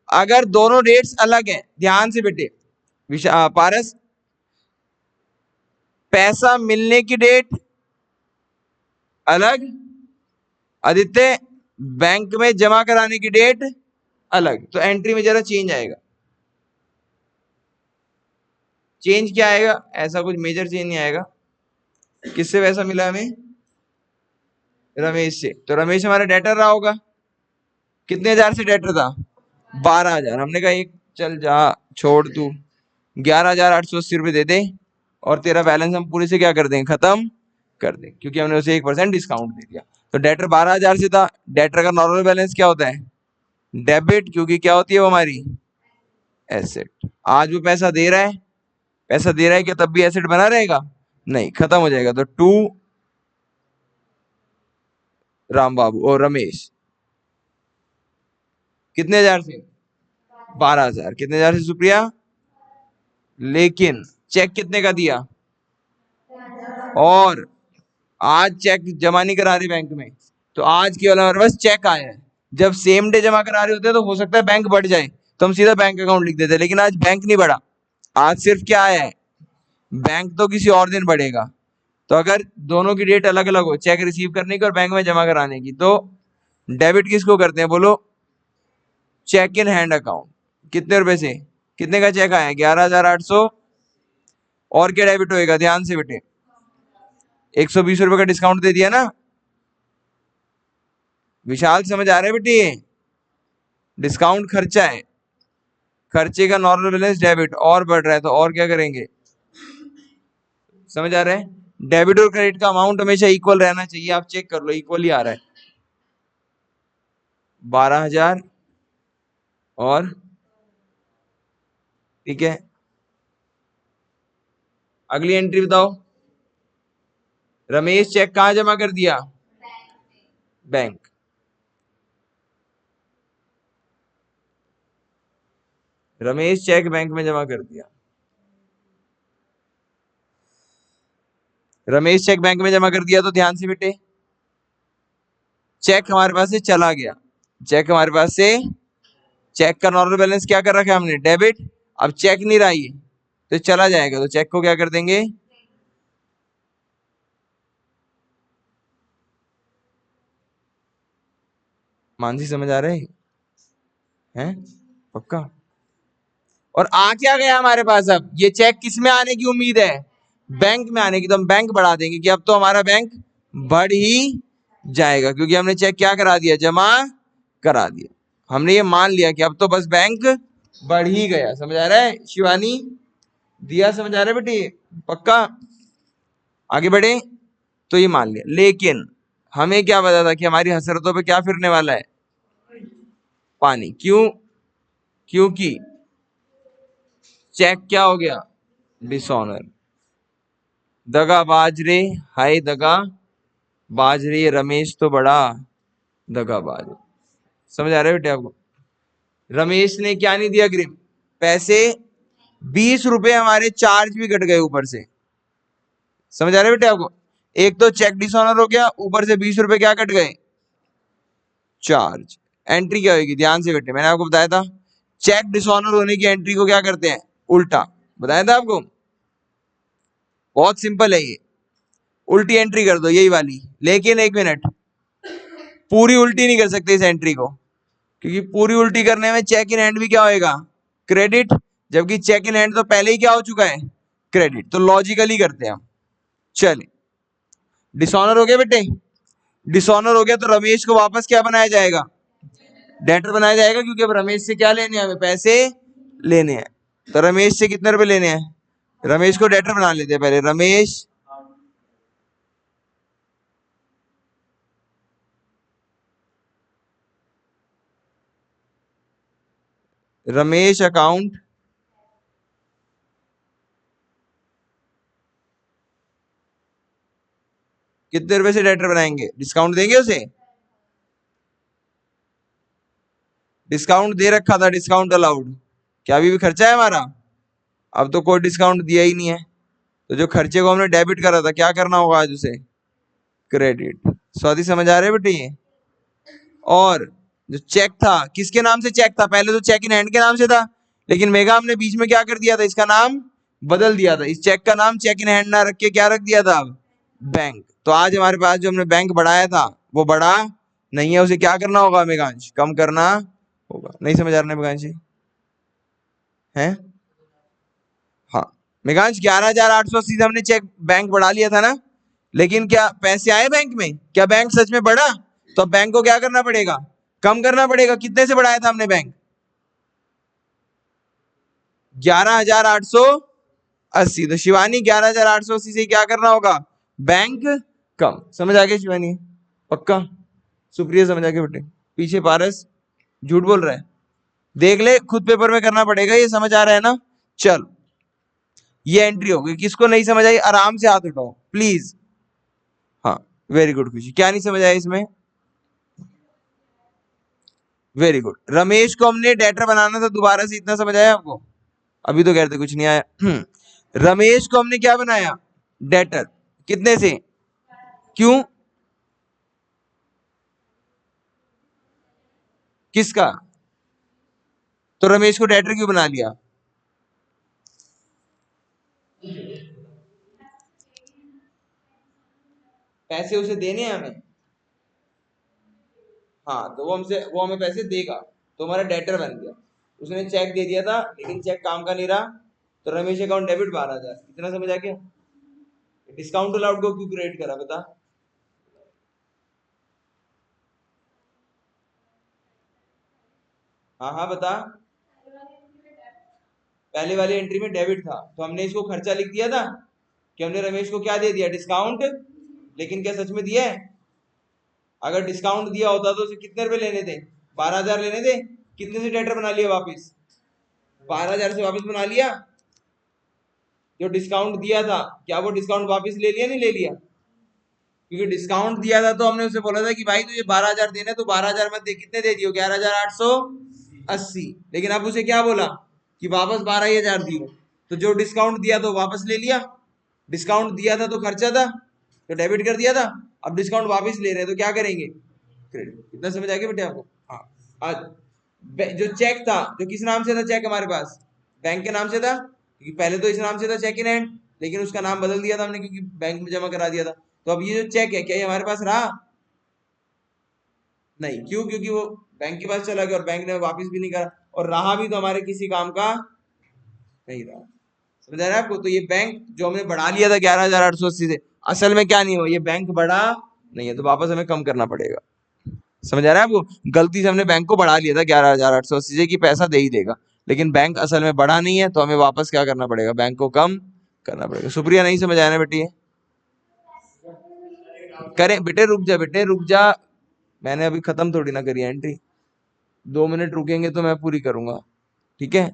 अगर दोनों डेट्स अलग हैं, ध्यान से बेटे, पारस, पैसा मिलने की डेट अलग, आदित्य बैंक में जमा कराने की डेट अलग, तो एंट्री में जरा चेंज आएगा। चेंज क्या आएगा? ऐसा कुछ मेजर चेंज नहीं आएगा। किससे पैसा मिला हमें? रमेश से, तो रमेश हमारा डेटर रहा होगा। कितने हजार से डेटर था? 12,000। हमने कहा एक चल जा, छोड़ तू, 11,880 रुपये दे दे और तेरा बैलेंस हम पूरे से क्या कर देंगे, खत्म कर देंगे, क्योंकि हमने उसे 1% डिस्काउंट दे दिया। तो डेटर 12,000 से था। डेटर का नॉर्मल बैलेंस क्या होता है? डेबिट, क्योंकि क्या होती है वो हमारी एसेट। आज वो पैसा दे रहा है, पैसा दे रहा है, क्या तब भी एसेट बना रहेगा? नहीं, खत्म हो जाएगा। तो टू राम बाबू और रमेश, कितने हजार से? 12,000। कितने हजार से सुप्रिया? लेकिन चेक कितने का दिया? और आज चेक जमा नहीं करा रही बैंक में, तो आज केवल हमारे पास चेक आया है। जब सेम डे जमा करा रहे होते हैं तो हो सकता है बैंक बढ़ जाए, तो हम सीधा बैंक अकाउंट लिख देते हैं, लेकिन आज बैंक नहीं बढ़ा। आज सिर्फ क्या आया है? बैंक तो किसी और दिन बढ़ेगा। तो अगर दोनों की डेट अलग अलग हो, चेक रिसीव करने की और बैंक में जमा कराने की, तो डेबिट किसको करते हैं बोलो? Cheque in hand account. कितने रुपए से? कितने का चेक आया? 11,800। और क्या डेबिट होएगा? ध्यान से बेटे, 120 रुपए का डिस्काउंट दे दिया ना। विशाल समझ आ रहा है बेटे? ये डिस्काउंट खर्चा है, खर्चे का नॉर्मल बैलेंस डेबिट और बढ़ रहा है, तो और क्या करेंगे? समझ आ रहा है? डेबिट और क्रेडिट का अमाउंट हमेशा इक्वल रहना चाहिए। आप चेक कर लो, इक्वल ही आ रहा है। 12,000 और ठीक है, अगली एंट्री बताओ। रमेश चेक कहां जमा कर दिया? बैंक। रमेश चेक बैंक में जमा कर दिया। रमेश चेक बैंक में जमा कर दिया, तो ध्यान से बेटे, चेक हमारे पास से चला गया। चेक हमारे पास से, चेक का नॉर्मल बैलेंस क्या कर रखा है हमने? डेबिट। अब चेक नहीं रहा ये, तो चला जाएगा, तो चेक को क्या कर देंगे? मानसी समझ आ रहे हैं? पक्का? और आ क्या गया हमारे पास? अब ये चेक किस में आने की उम्मीद है? बैंक में आने की। तो हम बैंक बढ़ा देंगे कि अब तो हमारा बैंक बढ़ ही जाएगा, क्योंकि हमने चेक क्या करा दिया? जमा करा दिया। हमने ये मान लिया कि अब तो बस बैंक बढ़ ही गया। समझ आ रहा है शिवानी? दिया समझ आ रहा है बेटी? पक्का? आगे बढ़े। तो ये मान लिया, लेकिन हमें क्या पता था कि हमारी हसरतों पे क्या फिरने वाला है? पानी। क्यों? क्योंकि चेक क्या हो गया? डिसऑनर। दगा बाजरे, हाय दगा बाजरे, रमेश तो बड़ा दगाबाज। समझ आ रहा है बेटे आपको? रमेश ने क्या नहीं दिया ग्रिप? पैसे। 20 रुपए हमारे चार्ज भी कट गए ऊपर से। समझ आ रहा है बेटे आपको? एक तो चेक डिसऑनर हो गया, ऊपर से 20 रुपए क्या कट गए? चार्ज। एंट्री क्या होगी? ध्यान से बेटे, मैंने आपको बताया था चेक डिसऑनर होने की एंट्री को क्या करते हैं? उल्टा। बताया था आपको, बहुत सिंपल है ये। उल्टी एंट्री कर दो, यही वाली। लेकिन एक मिनट, पूरी उल्टी नहीं कर सकते इस एंट्री को, क्योंकि पूरी उल्टी करने में चेक इन हैंड भी क्या होएगा? क्रेडिट। जबकि चेक इन हैंड तो पहले ही क्या हो चुका है? क्रेडिट। तो लॉजिकली करते हैं हम। चले, डिसऑनर हो गया बेटे। डिसऑनर हो गया तो रमेश को वापस क्या बनाया जाएगा? डेटर बनाया जाएगा, क्योंकि अब रमेश से क्या लेने हैं? हमें पैसे लेने हैं। तो रमेश से कितने रुपए लेने हैं? रमेश को डेटर बना लेते हैं पहले। रमेश अकाउंट कितने रुपए से डेटर बनाएंगे? डिस्काउंट देंगे उसे? डिस्काउंट दे रखा था, डिस्काउंट अलाउड। क्या अभी भी खर्चा है हमारा? अब तो कोई डिस्काउंट दिया ही नहीं है, तो जो खर्चे को हमने डेबिट करा था, क्या करना होगा आज उसे? क्रेडिट। स्वाति समझ आ रहे बेटे ये? और जो चेक था, किसके नाम से चेक था? पहले तो चेक इन हैंड के नाम से था, लेकिन मेगा हमने बीच में क्या कर दिया था? इसका नाम बदल दिया था। इस चेक का नाम चेक इन हैंड ना रख के क्या रख दिया था? अब बैंक। तो आज हमारे पास जो हमने बैंक बढ़ाया था वो बढ़ा नहीं है, उसे क्या करना होगा मेघांश? कम करना होगा। नहीं समझ आ रहा है मेघांश जी? है? हाँ, मेघांश 11,880 से हमने चेक बैंक बढ़ा लिया था ना, लेकिन क्या पैसे आए बैंक में? क्या बैंक सच में बढ़ा? तो बैंक को क्या करना पड़ेगा? कम करना पड़ेगा। कितने से बढ़ाया था हमने बैंक? 11,880। तो शिवानी 11,880 से क्या करना होगा? बैंक कम। समझ आ गया शिवानी? पक्का? सुप्रिया समझ आ गया बेटे? पीछे पारस झूठ बोल रहा है। देख ले, खुद पेपर में करना पड़ेगा। ये समझ आ रहा है ना? चल, ये एंट्री हो गई। किसको नहीं समझ आई आराम से हाथ उठाओ प्लीज। हाँ, वेरी गुड खुशी। क्या नहीं समझ आया इसमें? Very good. रमेश को हमने डेटर बनाना था दोबारा से, इतना समझ आया आपको? अभी तो कहते कुछ नहीं आया। रमेश को हमने क्या बनाया? डेटर। कितने से? क्यों? किसका? तो रमेश को डेटर क्यों बना लिया? पैसे उसे देने हैं हमें। हाँ, तो वो हमें पैसे देगा, तो हमारा डेटर बन गया। उसने चेक दे दिया था लेकिन चेक काम का नहीं रहा, तो रमेश अकाउंट डेबिट 12,000। इतना समझ आ गया? डिस्काउंट अलाउड को क्यों क्रिएट करा बता? हाँ हाँ बता। पहले वाली एंट्री में डेबिट था, तो हमने इसको खर्चा लिख दिया था कि हमने रमेश को क्या दे दिया? डिस्काउंट। लेकिन क्या सच में दिया है? अगर डिस्काउंट दिया होता तो उसे कितने रुपए लेने थे? 12,000 लेने थे। कितने से डेटर बना लिया वापिस? 12,000 से वापिस बना लिया। जो डिस्काउंट दिया था, क्या वो डिस्काउंट वापिस ले लिया? नहीं ले लिया? क्योंकि डिस्काउंट दिया था तो हमने उसे बोला था कि भाई तुझे 12,000 देना है, तो 12,000 में कितने दे दियो? 11,880। लेकिन अब उसे क्या बोला कि वापस 12,000 दियो, तो जो डिस्काउंट दिया तो वापस ले लिया। डिस्काउंट दिया था तो खर्चा था, तो डेबिट कर दिया था। अब डिस्काउंट वापस ले रहे हैं तो क्या करेंगे? क्रेडिट। इतना समझ आ गया बेटे आपको? हाँ। आज जो चेक था, जो किस नाम से था चेक हमारे पास? बैंक के नाम से था, क्योंकि पहले तो इस नाम से था चेक इन हैंड, लेकिन उसका नाम बदल दिया था हमने क्योंकि बैंक में जमा करा दिया था। तो अब ये जो चेक है, क्या ये हमारे पास रहा? नहीं। क्यों? क्योंकि वो बैंक के पास चला गया और बैंक ने वापस भी नहीं करा, और रहा भी तो हमारे किसी काम का नहीं रहा। समझ आ रहा है आपको? तो ये बैंक जो हमने बढ़ा लिया था 11,880 से, असल में क्या नहीं हुआ, ये बैंक बढ़ा नहीं है, तो वापस हमें कम करना पड़ेगा। समझ आ रहा है आपको? गलती से हमने बैंक को बढ़ा लिया था 11,880 से कि पैसा दे ही देगा, लेकिन बैंक असल में बढ़ा नहीं है, तो हमें वापस क्या करना पड़ेगा? बैंक को कम करना पड़ेगा। सुप्रिया नहीं समझ आया ना बेटी? करें बेटे, रुक जा बेटे, रुक जा। मैंने अभी खत्म थोड़ी ना करी एंट्री। 2 मिनट रुकेंगे तो मैं पूरी करूंगा, ठीक है?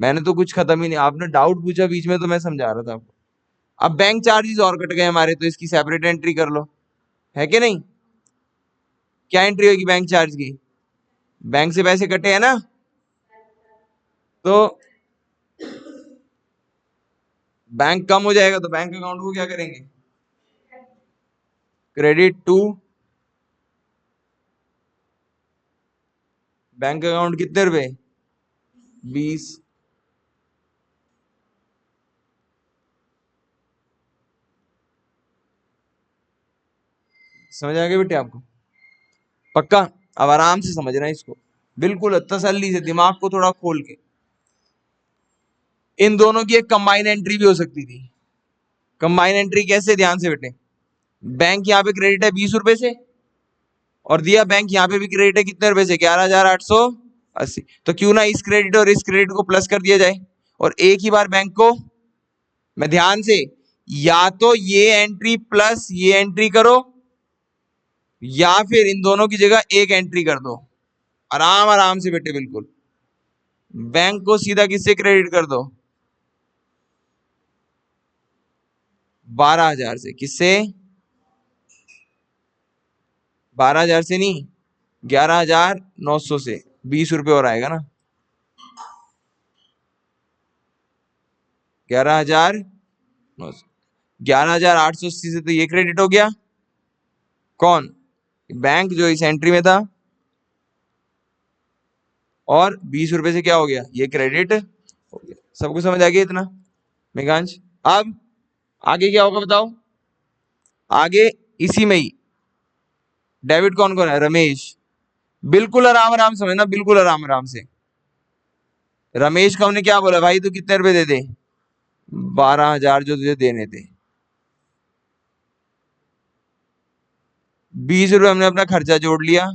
मैंने तो कुछ खत्म ही नहीं, आपने डाउट पूछा बीच में तो मैं समझा रहा था आपको। अब बैंक चार्जेस और कट गए हमारे, तो इसकी सेपरेट एंट्री कर लो, है कि नहीं? क्या एंट्री होगी बैंक चार्ज की? बैंक से पैसे कटे हैं ना, तो बैंक कम हो जाएगा, तो बैंक अकाउंट को क्या करेंगे? Credit to bank account. कितने रुपए? 20। समझ आ गया बेटे आपको? पक्का? अब आराम से समझना इसको, बिल्कुल तसल्ली से, दिमाग को थोड़ा खोल के। इन दोनों की एक कंबाइन एंट्री भी हो सकती थी। कंबाइन एंट्री कैसे? ध्यान से बेटे, बैंक यहाँ पे क्रेडिट है 20 रुपए से, और दिया बैंक यहाँ पे भी क्रेडिट है कितने रुपए से? 11,880। तो क्यों ना इस क्रेडिट और इस क्रेडिट को प्लस कर दिया जाए, और एक ही बार बैंक को, मैं ध्यान से, या तो ये एंट्री प्लस ये एंट्री करो, या फिर इन दोनों की जगह एक एंट्री कर दो। आराम आराम से बेटे, बिल्कुल। बैंक को सीधा किससे क्रेडिट कर दो? 12,000 से। किससे? 12,000 से नहीं, 11,900 से। 20 रुपए और आएगा ना? 11,900। 11,880 से तो ये क्रेडिट हो गया। कौन? बैंक जो इस एंट्री में था। और 20 रुपए से क्या हो गया? ये क्रेडिट हो गया। सबको समझ आ गया इतना? मेघांश, अब आगे क्या होगा बताओ? आगे इसी में ही डेबिट कौन कौन है? रमेश। बिल्कुल आराम आराम समझना, बिल्कुल आराम आराम से। रमेश को हमने क्या बोला? भाई तू कितने रुपए दे दे? 12,000 जो तुझे देने थे। 20 रुपए हमने अपना खर्चा जोड़ लिया,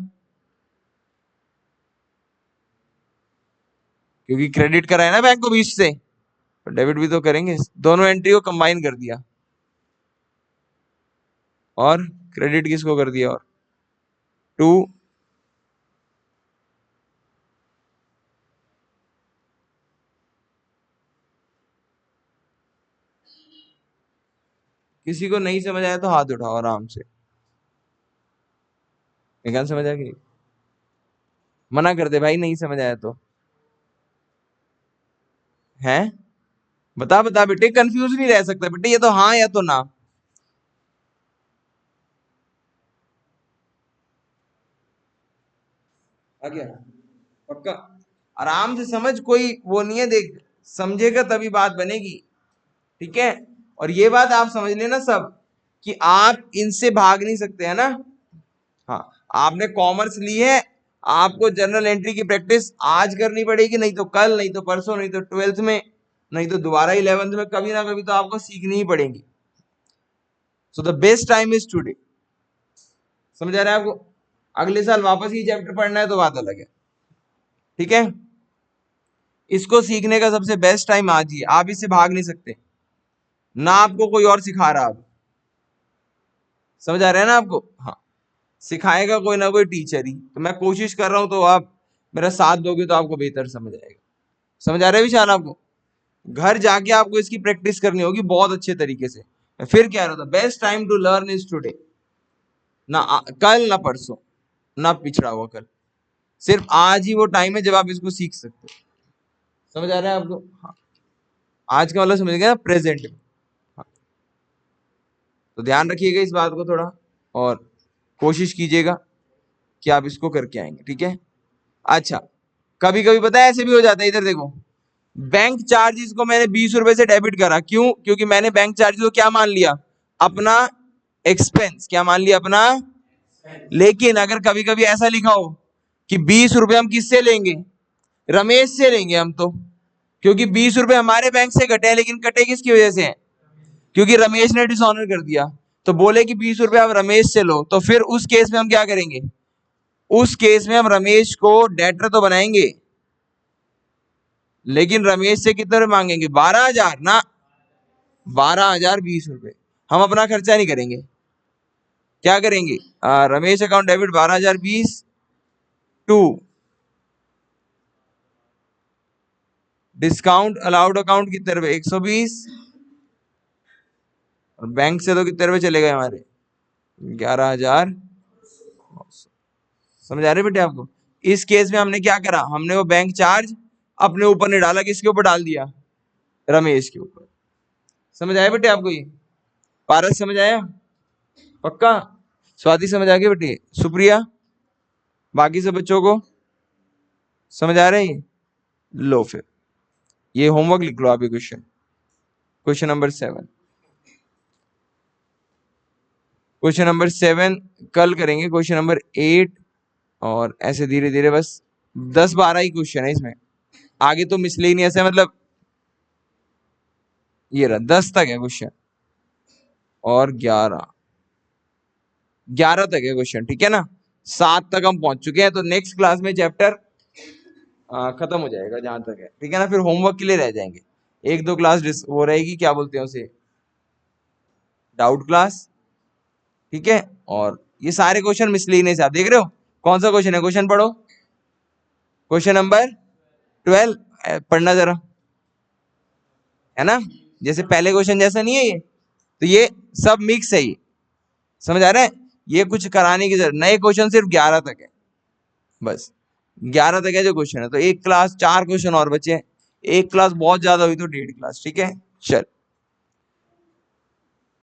क्योंकि क्रेडिट कराया ना बैंक को 20 से, तो डेबिट भी तो करेंगे। दोनों एंट्री को कंबाइन कर दिया और क्रेडिट किसको कर दिया, और 2 किसी को नहीं समझ आया तो हाथ उठाओ आराम से। क्या समझ आ गई? मना कर दे भाई नहीं समझ आया तो। है बता बता बेटे, कंफ्यूज नहीं रह सकता बेटे, ये तो हाँ या तो ना। आ गया पक्का? आराम से समझ, कोई वो नहीं है, देख समझेगा तभी बात बनेगी, ठीक है। और ये बात आप समझ लेना सब, कि आप इनसे भाग नहीं सकते, है ना। हाँ, आपने कॉमर्स ली है, आपको जर्नल एंट्री की प्रैक्टिस आज करनी पड़ेगी, नहीं तो कल, नहीं तो परसों, नहीं तो 12th में, नहीं तो दोबारा 11th में, कभी ना कभी तो आपको सीखनी ही पड़ेगी। So the best time is today. समझ आ रहा है आपको? अगले साल वापस ये चैप्टर पढ़ना है तो बात अलग है, ठीक है। इसको सीखने का सबसे बेस्ट टाइम आज ही है, आप इससे भाग नहीं सकते, ना आपको कोई और सिखा रहा। अब समझ आ रहा है ना आपको? हाँ, सिखाएगा कोई ना कोई टीचर ही, तो मैं कोशिश कर रहा हूं, तो आप मेरा साथ दोगे तो आपको बेहतर समझ आएगा। समझ आ रहा है विशाल आपको? घर जाके आपको इसकी प्रैक्टिस करनी होगी बहुत अच्छे तरीके से। मैं फिर कह रहा था, best time to learn is today, ना कल ना परसों ना पिछड़ा हुआ कल, सिर्फ आज ही वो टाइम है जब आप इसको सीख सकते हो। समझ आ रहा है आपको? हाँ, आज का मतलब समझ गया, प्रेजेंट। हाँ, तो ध्यान रखिएगा इस बात को थोड़ा, और कोशिश कीजिएगा कि आप इसको करके आएंगे, ठीक है। अच्छा, कभी कभी पता है ऐसे भी हो जाता है, इधर देखो, बैंक चार्जेस को मैंने 20 रुपए से डेबिट करा, क्यों? क्योंकि मैंने बैंक चार्जेस को क्या मान लिया, अपना एक्सपेंस, क्या मान लिया, अपना। लेकिन अगर कभी कभी ऐसा लिखा हो कि 20 रुपए हम किससे लेंगे, रमेश से लेंगे हम, तो क्योंकि 20 रुपए हमारे बैंक से कटे हैं, लेकिन कटे किसकी वजह से हैं, क्योंकि रमेश ने डिसऑनर कर दिया, तो बोले कि 20 रुपए आप रमेश से लो, तो फिर उस केस में हम क्या करेंगे, उस केस में हम रमेश को डेटर तो बनाएंगे, लेकिन रमेश से कितने रुपए मांगेंगे, 12,000 ना, 12,000 20 रुपए। हम अपना खर्चा नहीं करेंगे, क्या करेंगे, Ramesh account debit 12,020 to discount allowed account कितने रुपए, 120, और बैंक से तो कितने रुपए चले गए हमारे, 11,000। समझ आ रहे बेटे आपको? इस केस में हमने क्या करा, हमने वो बैंक चार्ज अपने ऊपर नहीं डाला, किसके ऊपर डाल दिया, रमेश के ऊपर। समझ आया बेटे आपको? ये पारस समझ आया पक्का? स्वाति समझ आ गई बेटे? सुप्रिया, बाकी सब बच्चों को समझ आ रहे हैं? लो फिर ये होमवर्क लिख लो आप, ये क्वेश्चन नंबर 7, क्वेश्चन नंबर 7 कल करेंगे, क्वेश्चन नंबर 8, और ऐसे धीरे धीरे बस 10-12 ही क्वेश्चन है इसमें, आगे तो मिसलेनियस है, मतलब ये रहा 10 तक है क्वेश्चन, और 11 तक है क्वेश्चन, ठीक है ना। 7 तक हम पहुंच चुके हैं, तो नेक्स्ट क्लास में चैप्टर खत्म हो जाएगा जहां तक है, ठीक है ना। फिर होमवर्क के लिए रह जाएंगे, 1-2 क्लास वो रहेगी, क्या बोलते हैं उसे, डाउट क्लास, ठीक है। और ये सारे क्वेश्चन मिसलेनियस आप देख रहे हो, कौन सा क्वेश्चन है, क्वेश्चन पढ़ो, क्वेश्चन नंबर 12 पढ़ना जरा, है ना। जैसे पहले क्वेश्चन जैसा नहीं है ये, तो ये सब मिक्स है, ये समझ आ रहा है, ये कुछ कराने की जरूरत, नए क्वेश्चन सिर्फ 11 तक है, बस 11 तक है जो क्वेश्चन है, तो एक क्लास 4 क्वेश्चन और बचे हैं, एक क्लास बहुत ज्यादा हुई तो 1.5 क्लास, ठीक है। चल